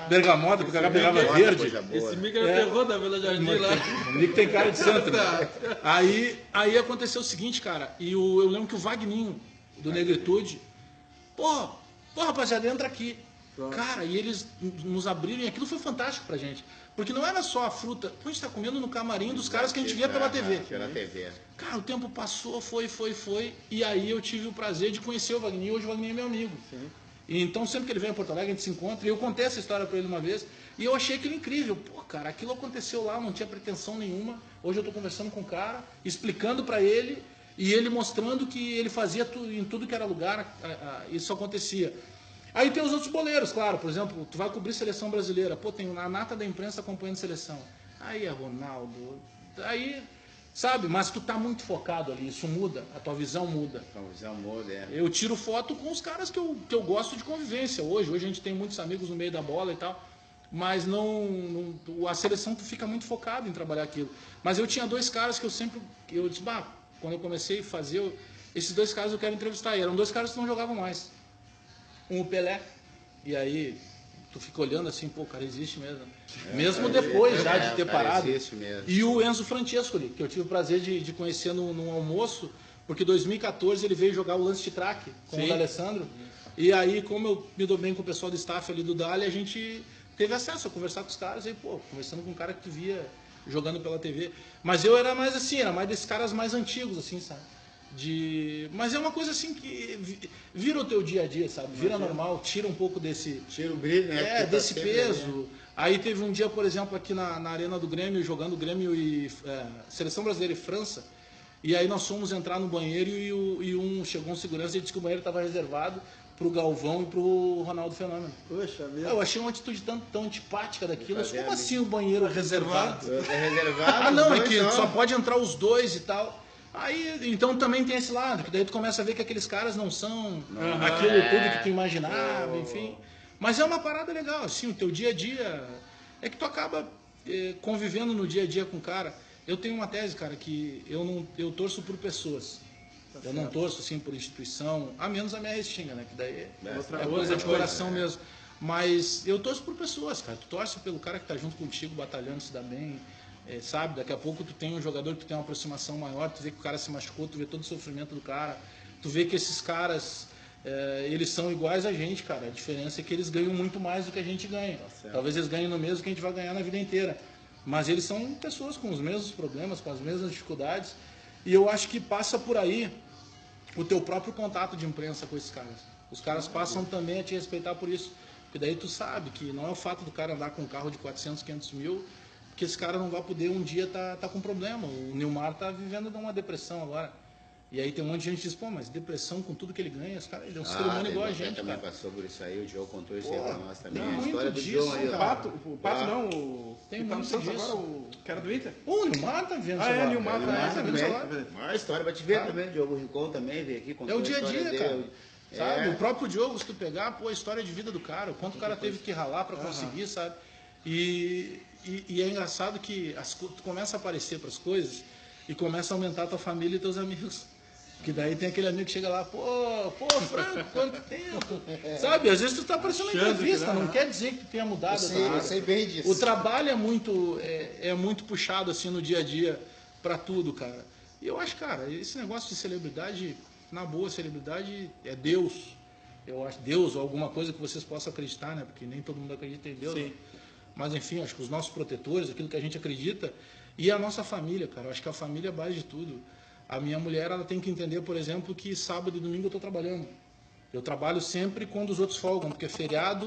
Speaker 4: Bergamota, porque ela pegava verde.
Speaker 1: Esse mico era terror da Vila Jardim lá.
Speaker 4: O mico tem cara de santo. Né? Aí aconteceu o seguinte, cara, e eu lembro que o Vagninho, do Negritude, rapaziada, entra aqui. Cara, e eles nos abriram e aquilo foi fantástico pra gente. Porque não era só a fruta. Pô, a gente tá comendo no camarim dos caras que a gente via pela TV.
Speaker 10: Pela TV.
Speaker 4: Cara, o tempo passou, foi. E aí eu tive o prazer de conhecer o Wagner. E hoje o Wagner é meu amigo.
Speaker 1: Sim.
Speaker 4: E então sempre que ele vem a Porto Alegre, a gente se encontra. E eu contei essa história pra ele uma vez. E eu achei aquilo incrível. Pô, cara, aquilo aconteceu lá, não tinha pretensão nenhuma. Hoje eu tô conversando com o cara, explicando pra ele. E ele mostrando que ele fazia em tudo que era lugar, isso acontecia. Aí tem os outros boleiros, claro. Por exemplo, tu vai cobrir seleção brasileira. Pô, tem a nata da imprensa acompanhando seleção. Aí é Ronaldo. Aí, sabe? Mas tu tá muito focado ali. Isso muda. A tua visão muda.
Speaker 10: A visão muda, é.
Speaker 4: Eu tiro foto com os caras que eu gosto de convivência hoje. Hoje a gente tem muitos amigos no meio da bola e tal. Mas a seleção tu fica muito focado em trabalhar aquilo. Mas eu tinha dois caras que eu disse, quando eu comecei a fazer, esses dois caras eu quero entrevistar. E eram dois caras que não jogavam mais. O Pelé, e aí tu fica olhando assim, pô, o cara existe mesmo. Mesmo depois já de ter parado.
Speaker 10: Existe mesmo.
Speaker 4: E o Enzo Francescoli, que eu tive o prazer de conhecer num almoço, porque em 2014 ele veio jogar o lance de track com o D'Alessandro. E aí, como eu me dou bem com o pessoal do staff ali do Dali, a gente teve acesso a conversar com os caras, e pô, conversando com um cara que tu via jogando pela TV. Mas eu era mais assim, era mais desses caras mais antigos, assim, sabe? Mas é uma coisa assim que vira o teu dia a dia, sabe? Vira normal, tira um pouco desse...
Speaker 10: Tira o brilho, né?
Speaker 4: Desse peso. Aí teve um dia, por exemplo, aqui na arena do Grêmio, jogando Grêmio e Seleção Brasileira e França, e aí nós fomos entrar no banheiro chegou um segurança e disse que o banheiro estava reservado pro Galvão e pro Ronaldo Fenômeno.
Speaker 1: Poxa, mesmo.
Speaker 4: Eu achei uma atitude tão antipática daquilo. Como assim o banheiro reservado?
Speaker 10: É reservado?
Speaker 4: Não, é que só pode entrar os dois e tal. Aí, então também tem esse lado, que daí tu começa a ver que aqueles caras não são aquilo tudo que tu imaginava, enfim. Mas é uma parada legal, assim, o teu dia a dia, é que tu acaba convivendo no dia a dia com o cara. Eu tenho uma tese, cara, que eu torço por pessoas. Eu não torço, assim, por instituição, a menos a minha Restinga, né, que daí é coisa de coração mesmo. Mas eu torço por pessoas, cara. Tu torce pelo cara que tá junto contigo, batalhando, se dá bem. Sabe, daqui a pouco tu tem um jogador que tu tem uma aproximação maior, tu vê que o cara se machucou, tu vê todo o sofrimento do cara, tu vê que esses caras, eles são iguais a gente, cara. A diferença é que eles ganham muito mais do que a gente ganha. Talvez eles ganhem no mesmo que a gente vai ganhar na vida inteira. Mas eles são pessoas com os mesmos problemas, com as mesmas dificuldades. E eu acho que passa por aí o teu próprio contato de imprensa com esses caras. Os caras passam também a te respeitar por isso. Porque daí tu sabe que não é o fato do cara andar com um carro de 400, 500 mil... que esse cara não vai poder um dia tá com problema. O Nilmar tá vivendo uma depressão agora. E aí tem um monte de gente que diz, pô, mas depressão com tudo que ele ganha, esse cara, ele é um ser humano igual a gente,
Speaker 10: também
Speaker 4: cara.
Speaker 10: passou por isso aí, o Diogo contou isso aí pra nós também.
Speaker 4: Não,
Speaker 10: a história do
Speaker 4: disso,
Speaker 10: Diogo aí,
Speaker 1: O Pato não, o
Speaker 4: Tem
Speaker 1: que tá no
Speaker 4: muito
Speaker 1: Santos
Speaker 4: disso.
Speaker 1: agora, o que era do Inter?
Speaker 4: O Nilmar tá vendo
Speaker 1: Ah, Nilmar
Speaker 4: tá vendo isso
Speaker 10: também.
Speaker 4: agora.
Speaker 10: Uma história pra te ver também, o Diogo Rincon também veio aqui contou
Speaker 4: É o dia a
Speaker 10: história
Speaker 4: dia,
Speaker 10: dele.
Speaker 4: cara. Sabe? O próprio Diogo, se tu pegar, pô, a história de vida do cara, o quanto o cara teve que ralar pra conseguir, sabe? E é engraçado que tu começa a aparecer pras coisas e começa a aumentar a tua família e teus amigos. Que daí tem aquele amigo que chega lá, pô, Franco, quanto tempo? Sabe, às vezes tu tá aparecendo na entrevista, não quer dizer que tu tenha mudado.
Speaker 3: Eu sei bem disso.
Speaker 4: O trabalho é muito puxado assim no dia a dia pra tudo, cara. E eu acho, cara, esse negócio de celebridade, na boa, celebridade é Deus. Eu acho Deus ou alguma coisa que vocês possam acreditar, né? Porque nem todo mundo acredita em Deus. Né? Mas enfim, acho que os nossos protetores, aquilo que a gente acredita, e a nossa família, cara. Eu acho que a família é a base de tudo. A minha mulher, ela tem que entender, por exemplo, que sábado e domingo eu estou trabalhando. Eu trabalho sempre quando os outros folgam, porque é feriado.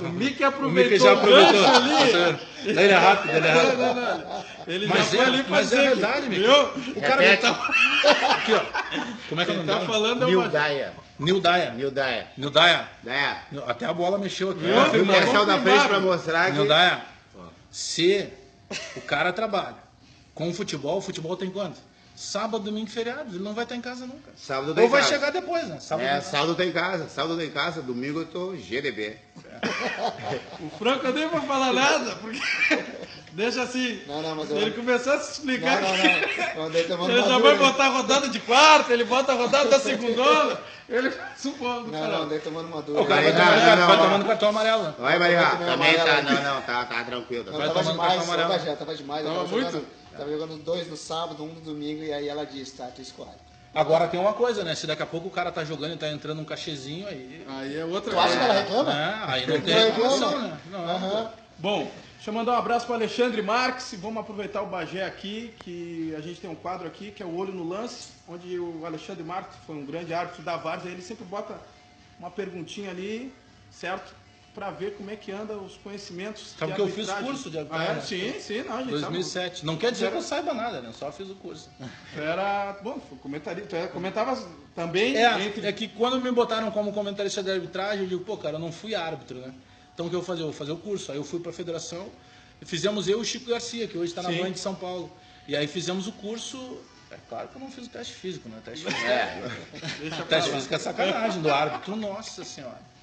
Speaker 1: O Mickey aproveitou.
Speaker 4: Já aproveitou.
Speaker 1: Ali.
Speaker 4: Ele é rápido,
Speaker 1: Não. Ele
Speaker 4: mas
Speaker 1: já foi ali
Speaker 4: mas é verdade, Mickey. O cara me tá... Aqui, ó. Como é que ele
Speaker 1: tá falando?
Speaker 10: Nildaia.
Speaker 4: Até a bola mexeu aqui.
Speaker 10: O Marcel da frente pra mostrar que...
Speaker 4: Nildaia. Se o cara trabalha com o futebol tem quanto? Sábado, domingo, feriado, ele não vai estar em casa nunca.
Speaker 10: Sábado tem
Speaker 4: Ou vai
Speaker 10: casa.
Speaker 4: chegar depois, né?
Speaker 10: Sábado tem casa. Sábado tem casa, domingo eu tô GDB.
Speaker 1: O Franco eu nem vou falar nada, porque deixa assim.
Speaker 3: Mas
Speaker 1: ele começou a se explicar. Ele já
Speaker 3: madura,
Speaker 1: vai botar a rodada de quarta, ele bota a rodada da segundona. Ele faz um pouco do
Speaker 3: Não, daí tomando uma dúvida.
Speaker 4: O cara vai tomando cartão amarelo.
Speaker 10: Vai, Maria. Também tá, tá tranquilo.
Speaker 3: Não, tava demais, tava demais.
Speaker 1: Tava muito?
Speaker 3: Tava jogando 2 no sábado, 1 no domingo, e aí ela disse, tá, tu escolhe.
Speaker 4: Agora tem uma coisa, né? Se daqui a pouco o cara tá jogando e tá entrando um cachezinho,
Speaker 1: aí é outra
Speaker 3: coisa. Tu acha que ela reclama?
Speaker 4: Aí não tem reclamação, né? Não.
Speaker 1: Bom, deixa eu mandar um abraço para Alexandre Marques. Vamos aproveitar o Bagé aqui, que a gente tem um quadro aqui, que é o Olho no Lance, onde o Alexandre Marques foi um grande árbitro da Várzea. Ele sempre bota uma perguntinha ali, certo? Para ver como é que anda os conhecimentos.
Speaker 4: Sabe que eu fiz curso de arbitragem?
Speaker 1: Sim, não, a gente
Speaker 4: 2007.
Speaker 1: sabe.
Speaker 4: Não quer dizer que eu saiba nada, né? Só fiz o curso.
Speaker 1: Bom, comentarista, comentava também.
Speaker 4: É que quando me botaram como comentarista de arbitragem, eu digo, pô, cara, eu não fui árbitro, né? Então o que eu vou fazer? Eu vou fazer o curso. Aí eu fui para a federação, fizemos eu e o Chico Garcia, que hoje está na Band de São Paulo. E aí fizemos o curso. É claro que eu não fiz o teste físico, né? Teste físico, teste físico é sacanagem do árbitro, nossa senhora.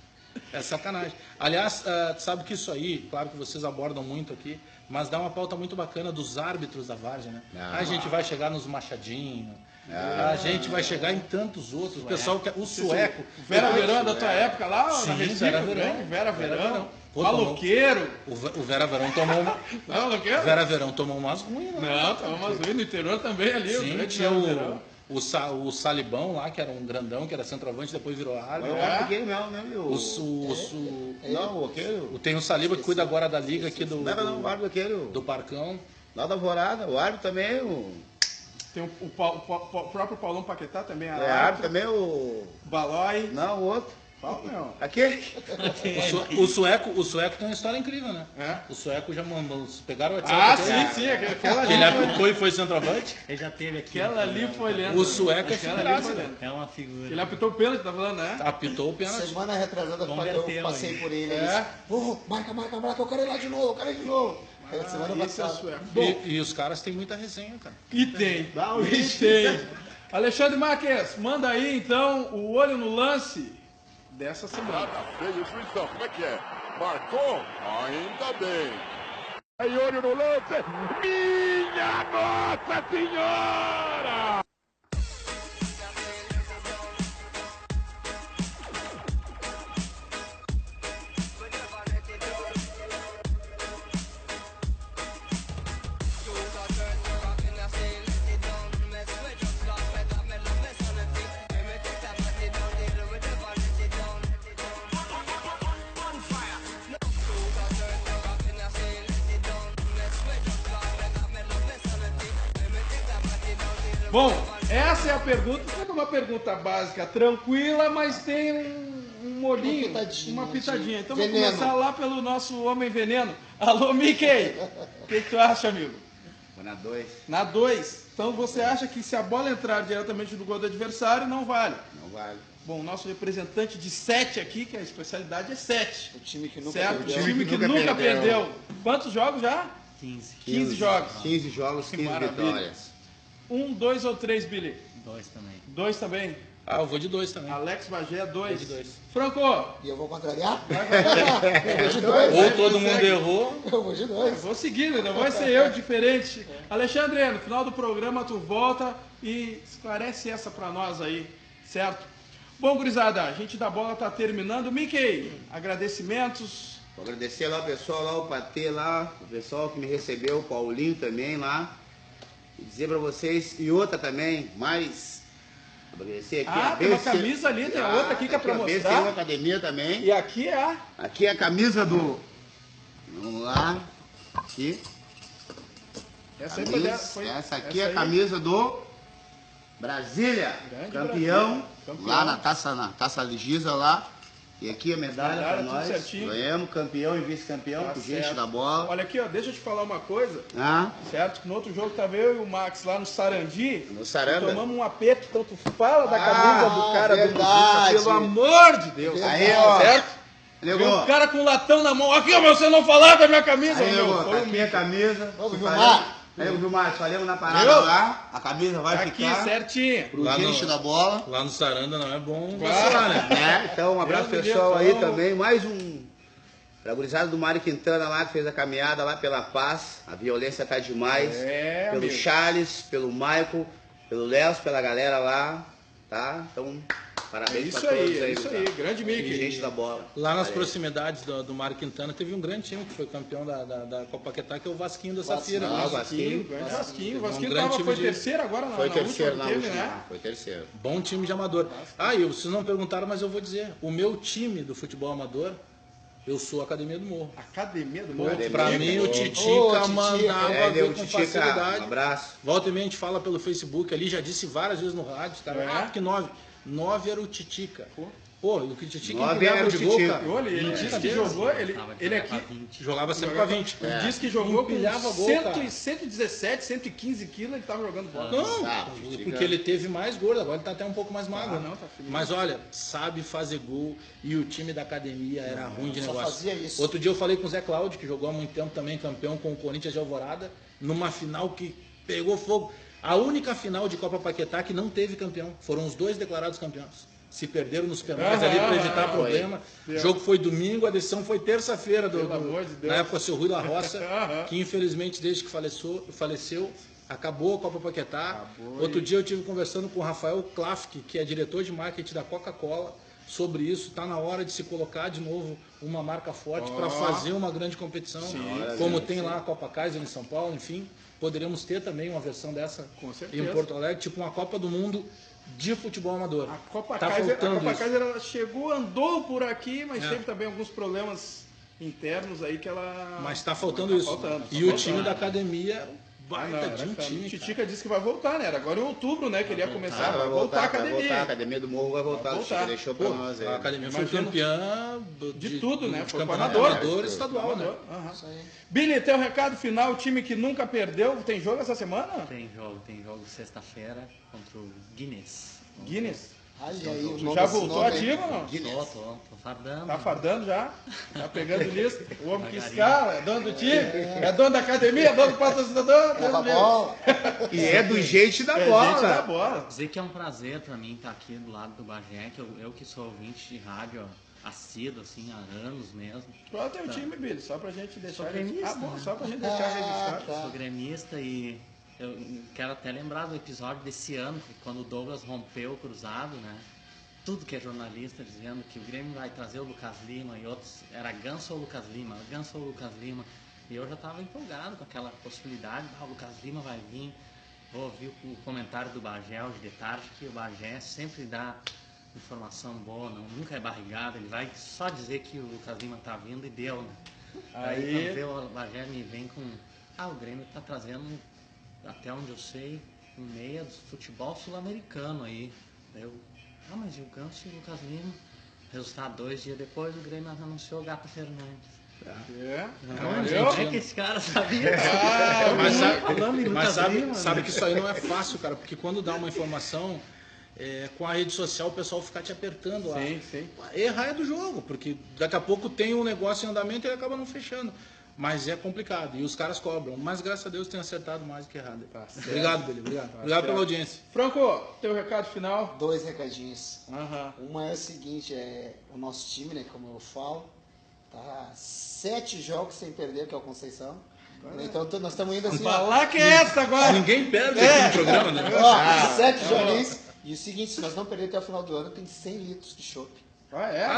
Speaker 4: É sacanagem. Aliás, sabe que isso aí, claro que vocês abordam muito aqui, mas dá uma pauta muito bacana dos árbitros da Várzea, né? A gente vai chegar nos Machadinho, a gente vai chegar em tantos outros. O pessoal que o sueco.
Speaker 1: Vera Verão da tua época lá?
Speaker 4: Sim,
Speaker 1: Vera Verão. Maluqueiro.
Speaker 4: O Vera Verão tomou uma.
Speaker 1: Não, maluqueiro?
Speaker 4: Vera Verão tomou umas ruins, né?
Speaker 1: Não, tomou umas ruins no interior também ali.
Speaker 4: Sim, tinha o Salibão lá, que era um grandão, que era centroavante, depois virou árbitro. Tem o Saliba que cuida agora da liga aqui do Parcão.
Speaker 10: Lá da Alvorada, o árbitro também.
Speaker 1: Tem o próprio Paulão Paquetá também.
Speaker 10: Árbitro também, o
Speaker 1: Balói.
Speaker 10: Não, o outro.
Speaker 1: Qual, meu?
Speaker 10: Aquele?
Speaker 4: O sueco tem uma história incrível, né? O sueco já mandou. Pegaram o WhatsApp.
Speaker 1: Sim, aquela
Speaker 4: ali. Ele apitou e foi centroavante?
Speaker 11: Ele já teve aqui.
Speaker 1: Aquela ali foi lenta.
Speaker 4: O sueco é figuraça.
Speaker 11: É uma figura.
Speaker 1: Ele apitou o pênalti, tá falando, né?
Speaker 4: Apitou o pênalti.
Speaker 3: Semana retrasada eu passei por ele. Marca, eu quero ir lá de novo, semana passada.
Speaker 4: E os caras têm muita resenha, cara.
Speaker 1: E tem. Alexandre Marques, manda aí então o olho no lance dessa semana.
Speaker 7: Feio, juizão, como é que é? Marcou? Ainda bem. Aí, olho no lance. Minha Nossa Senhora!
Speaker 1: Bom, essa é a pergunta, é uma pergunta básica, tranquila, mas tem um molhinho, uma pitadinha. Então vamos começar lá pelo nosso homem veneno. Alô, Mickey! O que tu acha, amigo?
Speaker 10: Vou na 2.
Speaker 1: Na 2. Então você acha que se a bola entrar diretamente no gol do adversário, não vale?
Speaker 10: Não vale.
Speaker 1: Bom, o nosso representante de 7 aqui, que a especialidade é 7.
Speaker 3: O time que nunca
Speaker 1: certo?
Speaker 3: perdeu.
Speaker 1: O time que nunca perdeu. Quantos jogos já?
Speaker 11: 15
Speaker 1: jogos.
Speaker 10: 15 jogos, 15 vitórias.
Speaker 1: 1, 2 ou 3, Billy?
Speaker 11: 2 também.
Speaker 1: 2 também?
Speaker 4: Eu vou de 2 também.
Speaker 1: Alex Bagé, 2.
Speaker 4: Vou de 2.
Speaker 1: Franco!
Speaker 3: E eu vou contrariar? Eu vou de 2.
Speaker 4: Ou todo mundo errou.
Speaker 3: Eu vou de 2.
Speaker 1: Vou seguindo, não vai ser eu diferente. Alexandre, no final do programa tu volta e esclarece essa pra nós aí, certo? Bom, gurizada, a gente da bola tá terminando. Mickey, agradecimentos.
Speaker 10: Vou agradecer lá o pessoal lá, o Patê lá, o pessoal que me recebeu, o Paulinho também lá. E dizer pra vocês, e outra também, mais... Vou agradecer aqui
Speaker 1: tem uma camisa ali, tem outra aqui que é pra mostrar.
Speaker 10: Tem uma academia também.
Speaker 1: E aqui é
Speaker 10: Aqui é a camisa do... Vamos lá. Aqui.
Speaker 1: Essa
Speaker 10: aqui é a camisa do Brasília. Campeão. Lá na taça Ligisa lá. E aqui a medalha pra nós.
Speaker 1: Certinho.
Speaker 10: Ganhamos campeão e vice-campeão, com gente da bola.
Speaker 1: Olha aqui, ó, deixa eu te falar uma coisa.
Speaker 10: Certo?
Speaker 1: Que no outro jogo tava eu e o Max lá no Sarandi.
Speaker 10: No Saranda.
Speaker 1: Tomamos um aperto, então tu fala da camisa do cara
Speaker 3: verdade.
Speaker 1: pelo amor de Deus.
Speaker 10: Aí, ó.
Speaker 1: Certo? Um cara com um latão na mão. Aqui, ó, você não falar da minha camisa,
Speaker 10: aí,
Speaker 1: meu.
Speaker 10: Foi minha camisa.
Speaker 3: Vamos filmar.
Speaker 10: Aí, Vilmar, falamos na parada lá. A camisa vai
Speaker 1: aqui,
Speaker 10: ficar.
Speaker 1: certinho.
Speaker 10: Pro gente da bola.
Speaker 4: Lá no Saranda não é bom
Speaker 1: vacilar,
Speaker 4: né?
Speaker 10: Então, um abraço pessoal aí também. Mais um. Pra gurizada do Mário Quintana lá, que fez a caminhada lá pela paz. A violência tá demais. Pelo
Speaker 1: amigo.
Speaker 10: Charles, pelo Michael, pelo Léo, pela galera lá. Tá? Então, Parabéns
Speaker 1: Isso
Speaker 10: pra todos
Speaker 1: aí, isso aí, grande Mickey.
Speaker 10: Gente da bola.
Speaker 4: Lá nas
Speaker 10: Aí.
Speaker 4: proximidades do Mário Quintana teve um grande time que foi campeão da Copa Paquetá, que é o Vasquinho da Safira.
Speaker 10: Ah, o Vasquinho.
Speaker 1: Vasquinho. O
Speaker 4: Um
Speaker 1: Vasquinho
Speaker 4: grande
Speaker 1: foi
Speaker 4: time de-
Speaker 1: terceiro agora na
Speaker 10: Foi
Speaker 1: última
Speaker 10: terceiro
Speaker 1: que
Speaker 10: na
Speaker 1: teve,
Speaker 10: última.
Speaker 1: né?
Speaker 10: Foi terceiro.
Speaker 4: Bom time de amador. Ah, e vocês não perguntaram, mas eu vou dizer. O meu time do futebol amador, eu sou a Academia do Morro.
Speaker 1: Academia do Morro.
Speaker 4: Pra mim, o Titica
Speaker 3: Titica.
Speaker 4: mandava
Speaker 10: É,
Speaker 4: ver
Speaker 10: deu
Speaker 4: com
Speaker 10: Titica,
Speaker 4: facilidade.
Speaker 10: um abraço.
Speaker 4: Volta e meia a gente fala pelo Facebook ali, já disse várias vezes no rádio, os caras, porque 9. 9 era o Titica. Pô, o que o Titica
Speaker 10: 9
Speaker 4: empilhava
Speaker 10: era o
Speaker 4: de gol,
Speaker 10: Titica.
Speaker 4: cara.
Speaker 1: Olha, ele disse que jogou, ele aqui
Speaker 4: Jogava sempre pra 20.
Speaker 1: ele disse que jogou com
Speaker 4: Empilhava gol,
Speaker 1: 117, 115 quilos, ele tava jogando bola.
Speaker 4: Não,
Speaker 10: Ah, o Titica-
Speaker 4: porque ele teve mais gordo, agora ele tá até um pouco mais magro.
Speaker 1: não, tá fininho.
Speaker 4: Mas olha, sabe fazer gol e o time da academia era ruim de
Speaker 3: só
Speaker 4: negócio.
Speaker 3: fazia isso.
Speaker 4: Outro dia eu falei com o Zé Cláudio, que jogou há muito tempo também, campeão com o Corinthians de Alvorada, numa final que pegou fogo. A única final de Copa Paquetá que não teve campeão. Foram os dois declarados campeões. Se perderam nos penais ali para evitar problema. O jogo foi domingo, a decisão foi terça-feira.
Speaker 1: Pelo amor de Deus.
Speaker 4: Na época, o seu Rui La Roça, que infelizmente, desde que faleceu, acabou a Copa Paquetá. Outro dia eu estive conversando com o Rafael Klafke, que é diretor de marketing da Coca-Cola, sobre isso. Está na hora de se colocar de novo uma marca forte para fazer uma grande competição. Como tem lá a Copa Kaiser em São Paulo, enfim. Poderíamos ter também uma versão dessa
Speaker 1: Com certeza.
Speaker 4: em Porto Alegre, tipo uma Copa do Mundo de futebol amador.
Speaker 1: A Copa
Speaker 4: Tá
Speaker 1: Kaiser,
Speaker 4: faltando isso.
Speaker 1: ela chegou, andou por aqui, mas teve também alguns problemas internos aí que ela...
Speaker 4: Mas está faltando
Speaker 1: Tá
Speaker 4: isso.
Speaker 1: faltando,
Speaker 4: E
Speaker 1: tá
Speaker 4: o
Speaker 1: faltando.
Speaker 4: time da academia, baita
Speaker 1: Não,
Speaker 4: de um
Speaker 1: era
Speaker 4: time.
Speaker 1: Titica disse que vai voltar, né? Era agora em outubro, né? Que ele ia começar. Vai voltar a
Speaker 10: Vai voltar. A
Speaker 1: academia.
Speaker 10: Academia do Morro vai voltar. O
Speaker 1: voltar.
Speaker 10: Chico deixou pra
Speaker 4: Pô,
Speaker 10: nós aí.
Speaker 4: a academia foi
Speaker 1: Imagina.
Speaker 4: campeã
Speaker 1: De tudo, né?
Speaker 4: de
Speaker 1: Foi
Speaker 4: campeonato
Speaker 1: amador.
Speaker 4: amador estadual, né?
Speaker 1: Aham. Billy, teu recado final, o time que nunca perdeu, tem jogo essa semana?
Speaker 11: Tem jogo sexta-feira contra o Guinness.
Speaker 1: Guinness.
Speaker 3: Olha aí, o nome
Speaker 1: Já
Speaker 3: desse
Speaker 1: voltou
Speaker 3: nome aí.
Speaker 1: ativo ou não?
Speaker 11: Tô fardando.
Speaker 1: Tá fardando já? Tá pegando lista? O homem que escala, é dono do time, é dono da academia, é dono do patrocinador.
Speaker 3: Leva a bola.
Speaker 10: E é do jeito da
Speaker 1: É
Speaker 10: bola.
Speaker 1: gente da bola.
Speaker 11: Dizer que é um prazer pra mim estar aqui do lado do Bagé, que eu que sou ouvinte de rádio assíduo, assim, há anos mesmo.
Speaker 1: Qual é o teu time, Billy? Só pra gente deixar...
Speaker 11: Sou gremista,
Speaker 1: Ah, bom,
Speaker 11: né?
Speaker 1: só pra gente deixar registrado.
Speaker 3: tá.
Speaker 11: Sou gremista e eu quero até lembrar do episódio desse ano, que quando o Douglas rompeu o cruzado, né? Tudo que é jornalista dizendo que o Grêmio vai trazer o Lucas Lima e outros, era Ganso ou Lucas Lima, Ganso ou Lucas Lima. E eu já estava empolgado com aquela possibilidade, o Lucas Lima vai vir. Vou ouvir o comentário do Bagé hoje de tarde, que o Bagé sempre dá informação boa, nunca é barrigado, ele vai só dizer que o Lucas Lima tá vindo e deu, né? Aí quando vê o Bagé me vem com, o Grêmio tá trazendo, até onde eu sei, um meia do futebol sul-americano aí. Mas e o Ganso e o Lucas Lima? Resultado, 2 dias depois, o Grêmio anunciou o Gata Fernandes. Como é que esse cara sabia?
Speaker 4: Mas sabe que isso aí não é fácil, cara, porque quando dá uma informação, com a rede social o pessoal fica te apertando lá.
Speaker 1: Sim.
Speaker 4: Errar é do jogo, porque daqui a pouco tem um negócio em andamento e ele acaba não fechando. Mas é complicado, e os caras cobram. Mas graças a Deus tem acertado mais que errado. Obrigado, Billy, obrigado. Obrigado pela audiência.
Speaker 1: Franco, teu recado final?
Speaker 3: 2 recadinhos.
Speaker 1: Aham.
Speaker 3: Uma é o seguinte, o nosso time, né, como eu falo, tá 7 jogos sem perder, que é o Conceição. Então nós estamos indo assim...
Speaker 1: Falar que é essa agora!
Speaker 4: Ninguém perde aqui no programa, né?
Speaker 3: 7 joguinhos. E o seguinte, se nós não perder até o final do ano, tem 100 litros de chopp.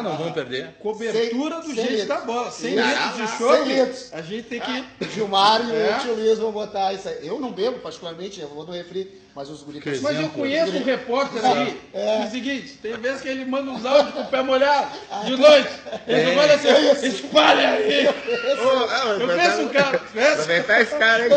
Speaker 4: Não vão perder.
Speaker 1: Cobertura do jeito
Speaker 3: litros.
Speaker 1: da bola. 100
Speaker 3: 100
Speaker 1: litros de
Speaker 3: 100
Speaker 1: chope.
Speaker 3: litros.
Speaker 1: A gente tem que...
Speaker 3: O Gilmar e o tio Luiz vão botar isso aí. Eu não bebo, particularmente, eu vou no refri, mas os guris...
Speaker 1: Mas eu conheço um repórter aí. É o seguinte, tem vezes que ele manda uns áudios com o pé molhado, de noite. Ele manda assim, espalha aí. Eu conheço um cara.
Speaker 10: Aproveitar esse cara aí.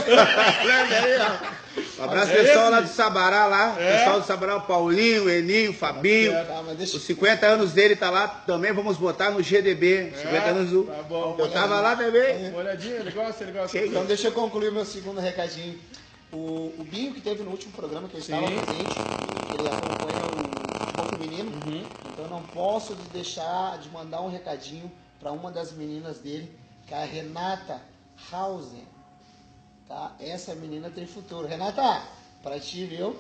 Speaker 10: Um abraço pessoal lá do Sabará, lá. Pessoal do Sabará, o Paulinho, o Eninho, o Fabinho. Os 50 anos dele tá lá também, vamos botar no GDB. 50 anos do...
Speaker 1: Tá bom.
Speaker 10: Eu tava lá também.
Speaker 1: Uma olhadinha, ele gosta.
Speaker 3: Então deixa eu concluir meu segundo recadinho. O Binho, que teve no último programa que eu estava presente, ele acompanha o futebol feminino, então eu não posso deixar de mandar um recadinho para uma das meninas dele, que é a Renata Hausen. Tá? Essa menina tem futuro. Renata, pra ti, viu?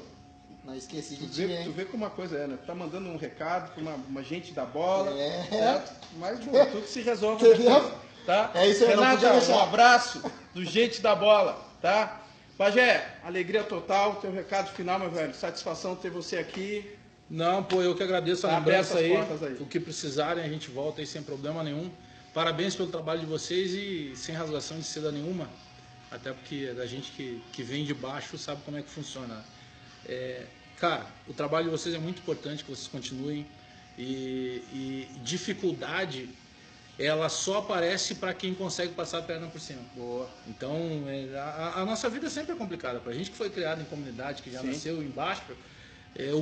Speaker 3: Não esqueci de ti, hein?
Speaker 1: Tu vê como uma coisa é, né? Tu tá mandando um recado pra uma gente da bola,
Speaker 3: É.
Speaker 1: certo? Mas bom, tudo se resolve.
Speaker 3: Entendeu?
Speaker 1: Tá?
Speaker 3: É isso aí, não podia
Speaker 1: Renata,
Speaker 3: deixar.
Speaker 1: um abraço do gente da bola, tá? Bagé, alegria total, teu recado final, meu velho. Satisfação ter você aqui.
Speaker 4: Não, pô, eu que agradeço a
Speaker 1: Tá
Speaker 4: lembrança aí.
Speaker 1: abertas as portas aí.
Speaker 4: O que precisarem, a gente volta aí sem problema nenhum. Parabéns pelo trabalho de vocês e sem rasgação de seda nenhuma. Até porque a gente que vem de baixo sabe como é que funciona. Cara, o trabalho de vocês é muito importante, que vocês continuem. E dificuldade, ela só aparece para quem consegue passar a perna por cima.
Speaker 1: Boa.
Speaker 4: Então, a nossa vida sempre é complicada. Pra gente que foi criado em comunidade, que já
Speaker 1: Sim.
Speaker 4: nasceu embaixo,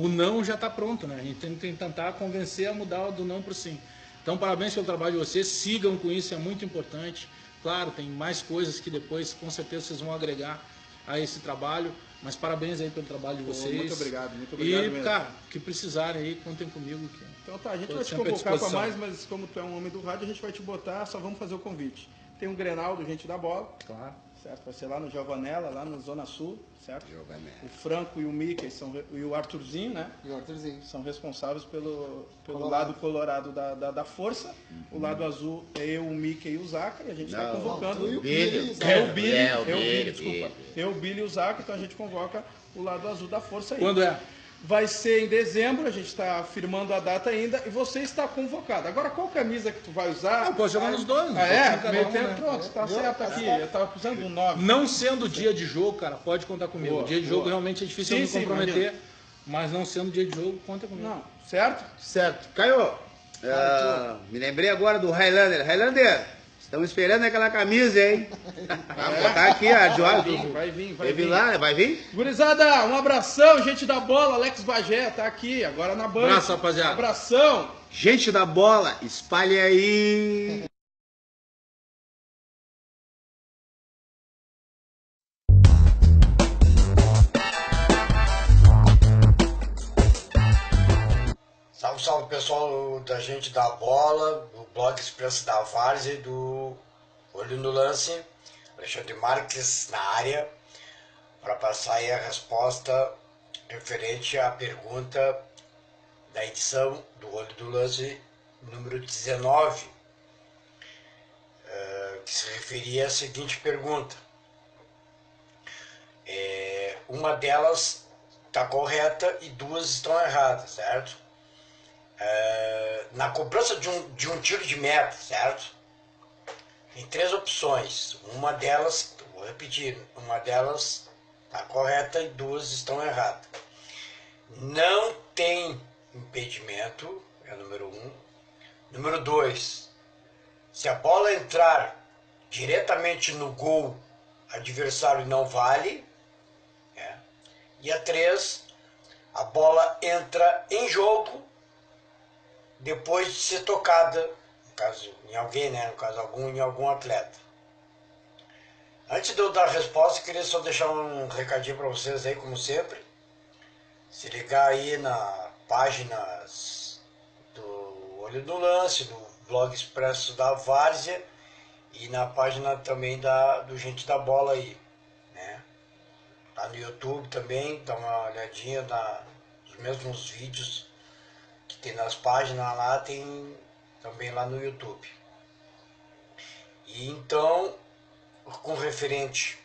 Speaker 4: o não já está pronto, né? A gente tem que tentar convencer a mudar do não para o sim. Então, parabéns pelo trabalho de vocês, sigam com isso, é muito importante. Claro, tem mais coisas que depois, com certeza, vocês vão agregar a esse trabalho, mas parabéns aí pelo trabalho de vocês.
Speaker 1: Muito obrigado
Speaker 4: E,
Speaker 1: mesmo.
Speaker 4: cara, o que precisarem aí, contem comigo.
Speaker 1: Então tá, a gente
Speaker 4: Tô
Speaker 1: vai te
Speaker 4: sempre à
Speaker 1: convocar para
Speaker 4: disposição.
Speaker 1: mais, mas como tu é um homem do rádio, a gente vai te botar, só vamos fazer o convite. Tem um Grenal do Gente da Bola.
Speaker 4: Claro.
Speaker 1: Certo? Vai ser lá no Giovanella, lá na Zona Sul, certo? O Franco e o Mickey e o Arthurzinho, né?
Speaker 3: E o Arthurzinho.
Speaker 1: São responsáveis pelo
Speaker 3: Colorado.
Speaker 1: lado colorado da força. O lado azul é eu, o Mickey e o Zaca. E a gente está convocando.
Speaker 10: o Billy.
Speaker 1: Eu, o Billy,
Speaker 10: É, o
Speaker 1: eu, o Billy,
Speaker 10: Billy,
Speaker 1: desculpa.
Speaker 10: Billy.
Speaker 1: Eu, o Billy e o Zaca, então a gente convoca o lado azul da força aí.
Speaker 4: Quando é?
Speaker 1: Vai ser em dezembro, a gente está firmando a data ainda e você está convocado. Agora, qual camisa que tu vai usar?
Speaker 4: Eu posso jogar nos dois.
Speaker 1: Ah, é?
Speaker 4: Cada
Speaker 1: Meio
Speaker 4: um,
Speaker 1: tempo,
Speaker 4: né?
Speaker 1: pronto, tá certo aqui. Eu tava precisando de um 9.
Speaker 4: Não sendo dia de jogo, cara, pode contar comigo.
Speaker 1: Boa,
Speaker 4: Dia de jogo
Speaker 1: boa.
Speaker 4: realmente é difícil
Speaker 1: Sim,
Speaker 4: eu me
Speaker 1: sim,
Speaker 4: comprometer,
Speaker 1: imagina.
Speaker 4: mas não sendo dia de jogo, conta comigo.
Speaker 1: Não, certo?
Speaker 10: Certo. Caio, me lembrei agora do Highlander. Highlander, estamos esperando aquela camisa, hein? Vamos botar aqui a João.
Speaker 1: Vai vir.
Speaker 10: Teve lá, vai vir?
Speaker 1: Gurizada, um abração, gente da bola, Alex Bagé tá aqui, agora na banca.
Speaker 4: Abraço, rapaziada.
Speaker 1: Abração.
Speaker 10: Gente da bola, espalhe aí.
Speaker 12: Salve, salve pessoal da Gente da Bola, do blog Expresso da Várzea e do Olho no Lance, Alexandre Marques na área, para passar aí a resposta referente à pergunta da edição do Olho do Lance número 19, que se referia à seguinte pergunta. Uma delas está correta e duas estão erradas, certo? Na cobrança de um tiro de meta, certo? Tem três opções. Uma delas, vou repetir, uma delas está correta e duas estão erradas. Não tem impedimento, é o número 1. Número 2, se a bola entrar diretamente no gol adversário não vale. E a 3, a bola entra em jogo depois de ser tocada, no caso em alguém, né? No caso em algum atleta. Antes de eu dar a resposta, eu queria só deixar um recadinho para vocês aí, como sempre. Se ligar aí na página do Olho do Lance, do blog Expresso da Várzea e na página também do Gente da Bola aí, né? Tá no YouTube também, dá uma olhadinha nos mesmos vídeos que tem nas páginas lá, tem também lá no YouTube. E então, com referente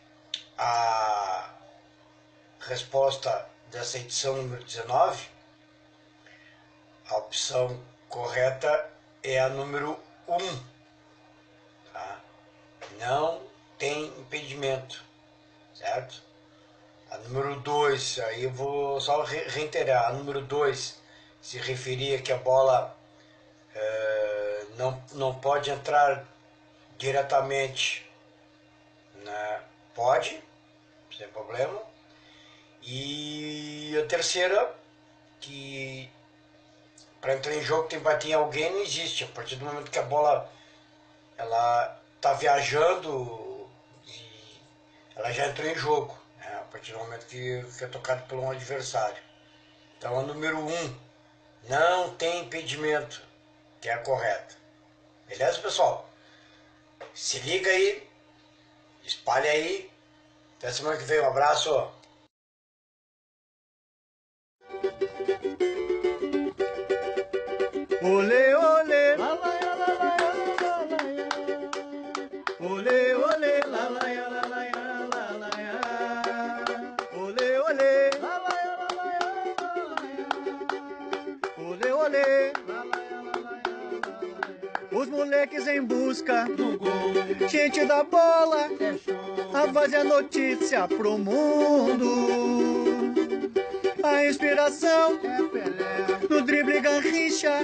Speaker 12: à resposta dessa edição número 19, a opção correta é a número 1. Tá? Não tem impedimento, certo? A número 2, aí eu vou só reiterar, a número 2 se referia que a bola não pode entrar diretamente, né? Pode, sem problema. E a terceira, que para entrar em jogo tem que bater em alguém, não existe. A partir do momento que a bola ela está viajando, ela já entrou em jogo, né? A partir do momento que é tocado por um adversário. Então a número 1, não tem impedimento, que é a correta. Beleza, pessoal? Se liga aí, espalha aí. Até semana que vem, um abraço.
Speaker 8: Olê, olê, la la ya, la la ya, la la ya. Olê, olê, la la ya, la la ya, la la ya. Olê, olê, la la ya, la la ya, la la ya. busca do gol. Gente da bola, é show. A voz é notícia pro mundo. A inspiração é Pelé. No drible Garrincha.